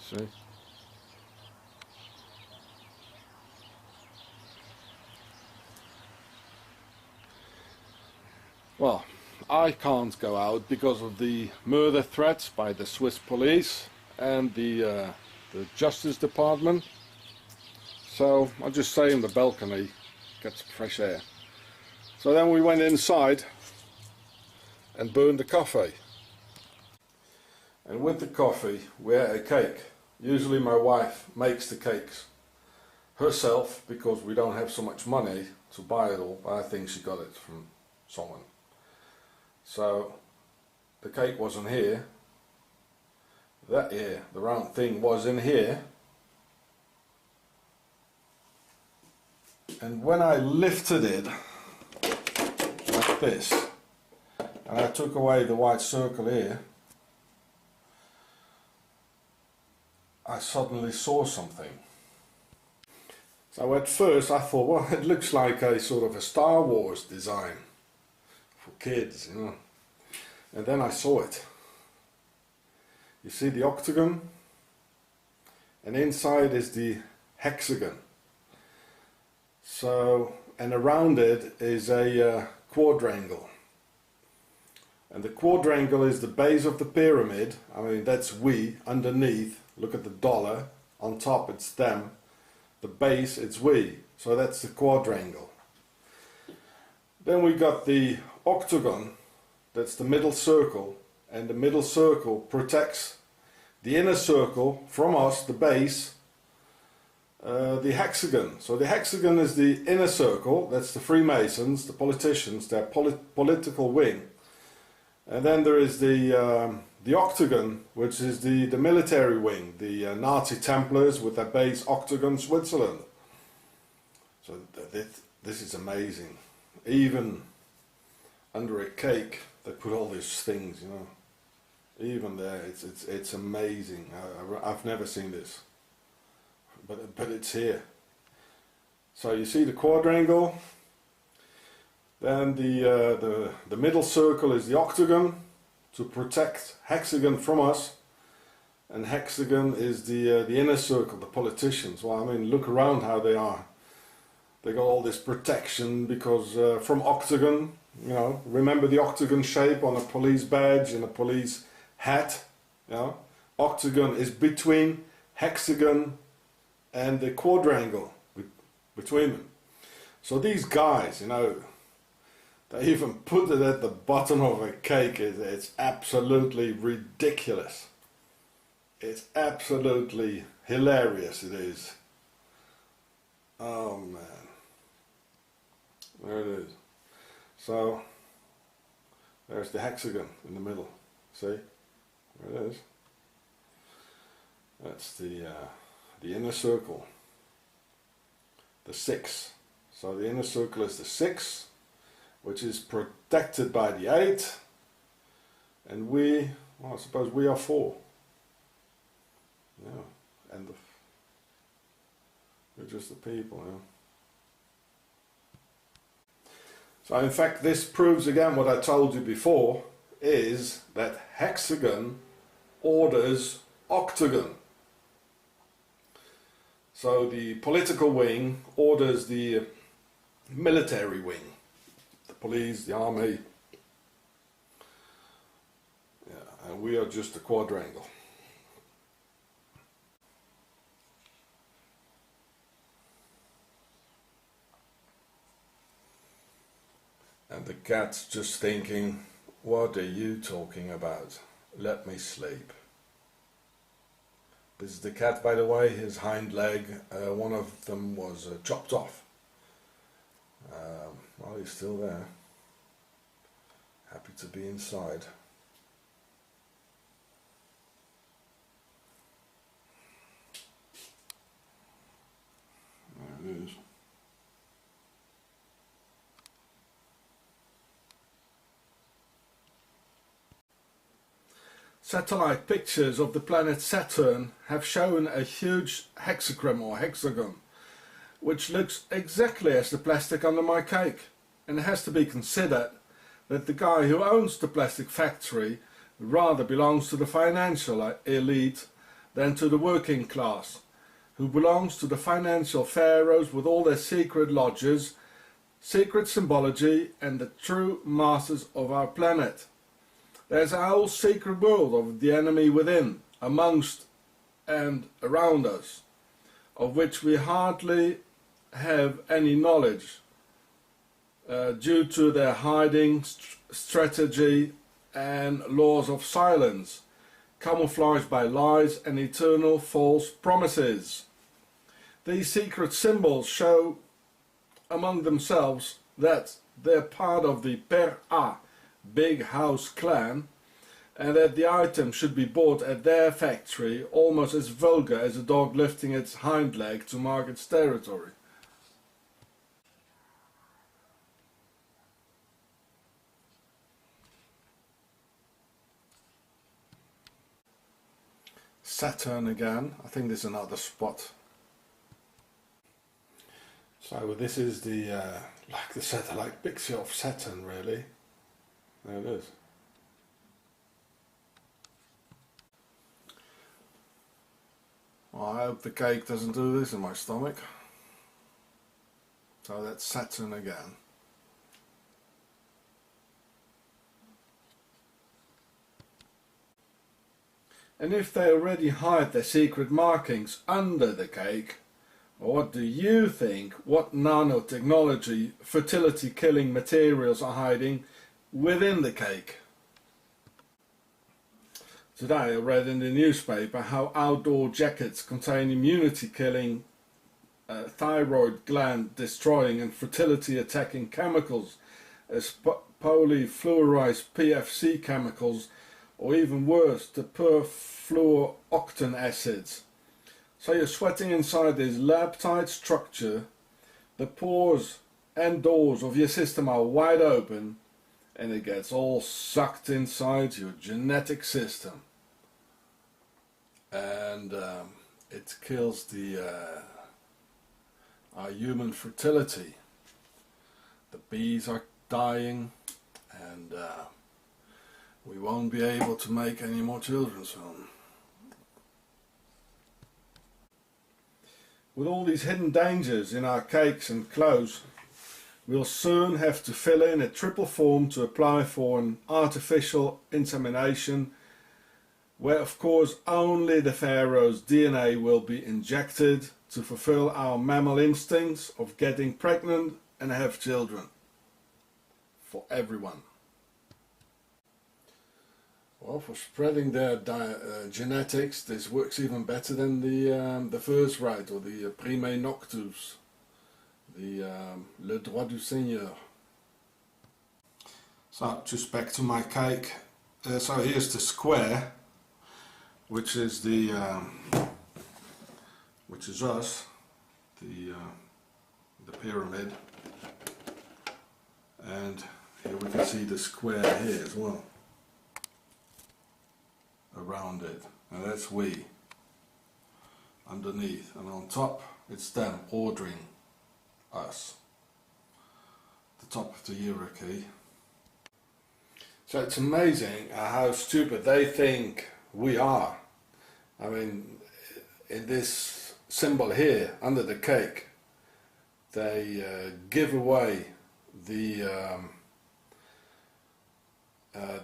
See? Well, I can't go out because of the murder threats by the Swiss police and the Justice Department. So I'll just stay in the balcony, get some fresh air. So then we went inside and burned the coffee. And with the coffee we had a cake. Usually my wife makes the cakes herself because we don't have so much money to buy it all. I think she got it from someone. So the cake wasn't here. That here, the round thing was in here. And when I lifted it like this, and I took away the white circle here, I suddenly saw something. So at first I thought, well, it looks like a sort of a Star Wars design for kids, you know. And then I saw it. You see the octagon, and inside is the hexagon. So, and around it is a quadrangle. And the quadrangle is the base of the pyramid. I mean, that's we. Underneath, look at the dollar. On top it's them. The base, it's we. So that's the quadrangle. Then we got the octagon. That's the middle circle. And the middle circle protects the inner circle from us, the base, the hexagon. So the hexagon is the inner circle. That's the Freemasons, the politicians, their political wing. And then there is the octagon, which is the military wing, the Nazi Templars with their base Octagon, Switzerland. So this is amazing. Even under a cake they put all these things, you know. Even there, it's amazing. I've never seen this, but it's here. So you see the quadrangle. Then the middle circle is the octagon to protect hexagon from us, and hexagon is the inner circle, the politicians. Well, I mean, look around how they are. They got all this protection because from octagon, you know. Remember the octagon shape on a police badge and a police hat. You know, octagon is between hexagon and the quadrangle, between them. So these guys, you know, they even put it at the bottom of a cake. It's absolutely ridiculous. It's absolutely hilarious, it is. Oh man. There it is. So, there's the hexagon in the middle. See? There it is. That's the inner circle. The 6. So the inner circle is the 6, which is protected by the 8, and we, well, I suppose we are 4. Yeah, and we're just the people, yeah. So in fact this proves again what I told you before, is that hexagon orders octagon. So the political wing orders the military wing. The police, the army, yeah, and we are just a quadrangle. And the cat's just thinking, what are you talking about? Let me sleep. This is the cat, by the way. His hind leg, one of them was chopped off. Well, he's still there. Happy to be inside. There it is. Satellite pictures of the planet Saturn have shown a huge hexagram or hexagon, which looks exactly as the plastic under my cake. And it has to be considered that the guy who owns the plastic factory rather belongs to the financial elite than to the working class, who belongs to the financial pharaohs with all their secret lodges, secret symbology, and the true masters of our planet. There's a whole secret world of the enemy within, amongst and around us, of which we hardly have any knowledge due to their hiding strategy and laws of silence, camouflaged by lies and eternal false promises. These secret symbols show among themselves that they're part of the Per A Big House clan, and that the item should be bought at their factory, almost as vulgar as a dog lifting its hind leg to mark its territory. Saturn again. I think there's another spot. So this is the like the satellite picture of Saturn, really. There it is. Well, I hope the cake doesn't do this in my stomach. So that's Saturn again. And if they already hide their secret markings under the cake, what do you think? What nanotechnology, fertility killing materials are hiding within the cake? Today I read in the newspaper how outdoor jackets contain immunity killing, thyroid gland destroying and fertility attacking chemicals as polyfluorized PFC chemicals, or even worse, the perfluorooctane acids. So you're sweating inside this lab-tight structure, the pores and doors of your system are wide open, and it gets all sucked inside your genetic system. And it kills our human fertility. The bees are dying, and we won't be able to make any more children soon. With all these hidden dangers in our cakes and clothes, we'll soon have to fill in a triple form to apply for an artificial insemination, where of course only the pharaoh's DNA will be injected to fulfill our mammal instincts of getting pregnant and have children. For everyone. Well, for spreading their genetics, this works even better than the first right, or the prime noctus, the le droit du seigneur. So, just back to my cake. So here's the square, which is the which is us, the pyramid, and here we can see the square here as well. Around it, and that's we underneath, and on top it's them ordering us, the top of the hierarchy. So it's amazing how stupid they think we are. I mean, in this symbol here under the cake, they give away the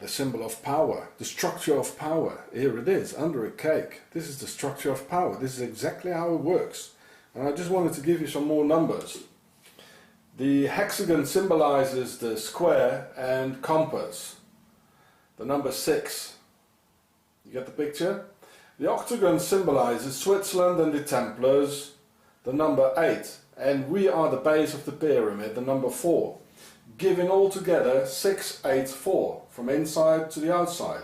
symbol of power, the structure of power. Here it is, under a cake. This is the structure of power. This is exactly how it works. And I just wanted to give you some more numbers. The hexagon symbolizes the square and compass. The number 6. You get the picture? The octagon symbolizes Switzerland and the Templars, the number 8. And we are the base of the pyramid, the number 4. Giving altogether 684 from inside to the outside.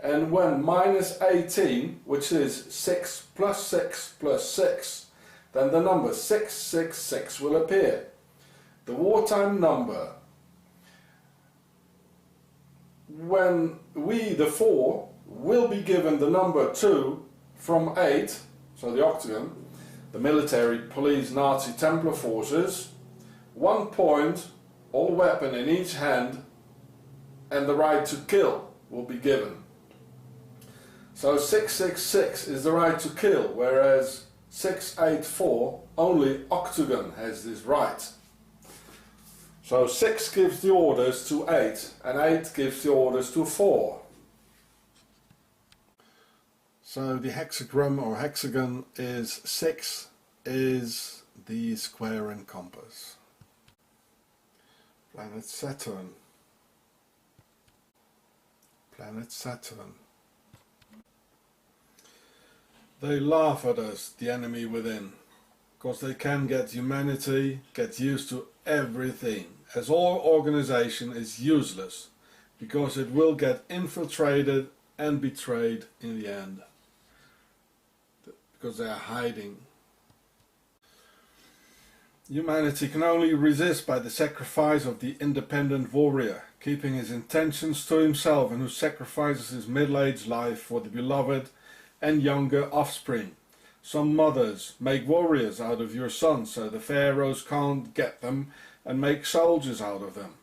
And when minus 18, which is 6 plus 6 plus 6, then the number 666 will appear. The wartime number. When we, the 4, will be given the number 2 from 8, so the octagon, the military, police, Nazi, Templar forces, 1 point, all weapon in each hand, and the right to kill will be given. So 666 is the right to kill, whereas 684, only Octagon has this right. So 6 gives the orders to 8, and 8 gives the orders to 4. So the hexagram or hexagon is 6 is the square and compass. Planet Saturn. Planet Saturn. They laugh at us, the enemy within, because they can get humanity, get used to everything, as all organization is useless, because it will get infiltrated and betrayed in the end, because they are hiding. Humanity can only resist by the sacrifice of the independent warrior, keeping his intentions to himself, and who sacrifices his middle-aged life for the beloved and younger offspring. Some mothers make warriors out of your sons so the pharaohs can't get them and make soldiers out of them.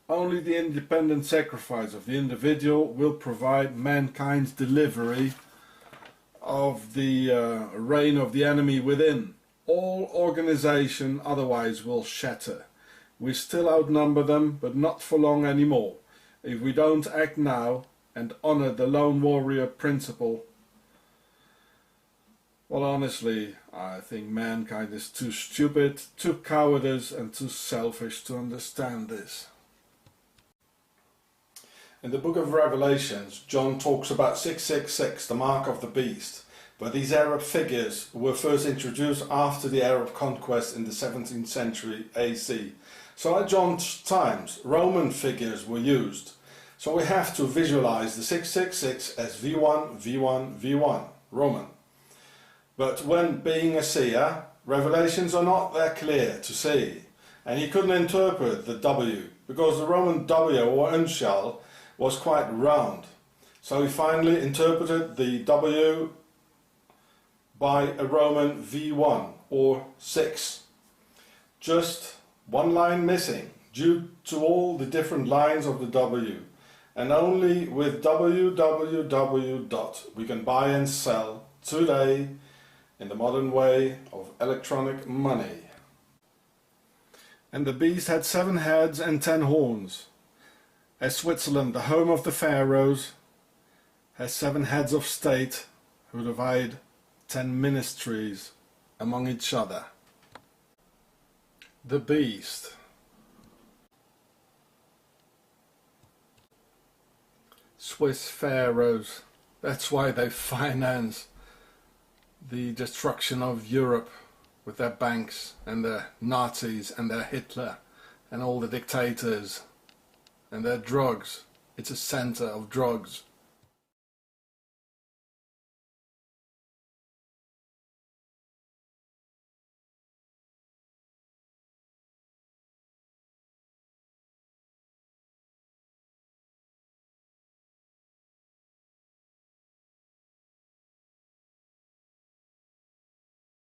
Only the independent sacrifice of the individual will provide mankind's delivery of the reign of the enemy within. All organization otherwise will shatter. We still outnumber them, but not for long anymore. If we don't act now and honor the lone warrior principle, well, honestly, I think mankind is too stupid, too cowardice and too selfish to understand this. In the book of Revelations, John talks about 666, the mark of the beast. But these Arab figures were first introduced after the Arab conquest in the 17th century AC. So at John's times, Roman figures were used. So we have to visualize the 666 as V1, V1, V1, Roman. But when being a seer, revelations are not that clear to see. And he couldn't interpret the W, because the Roman W or unshal was quite round. So he finally interpreted the W by a Roman V1 or 6. Just one line missing due to all the different lines of the W. And only with www. We can buy and sell today in the modern way of electronic money. And the beast had 7 heads and 10 horns. As Switzerland, the home of the pharaohs, has 7 heads of state who divide 10 ministries among each other. The beast. Swiss pharaohs. That's why they finance the destruction of Europe with their banks and their Nazis and their Hitler and all the dictators and their drugs. It's a center of drugs.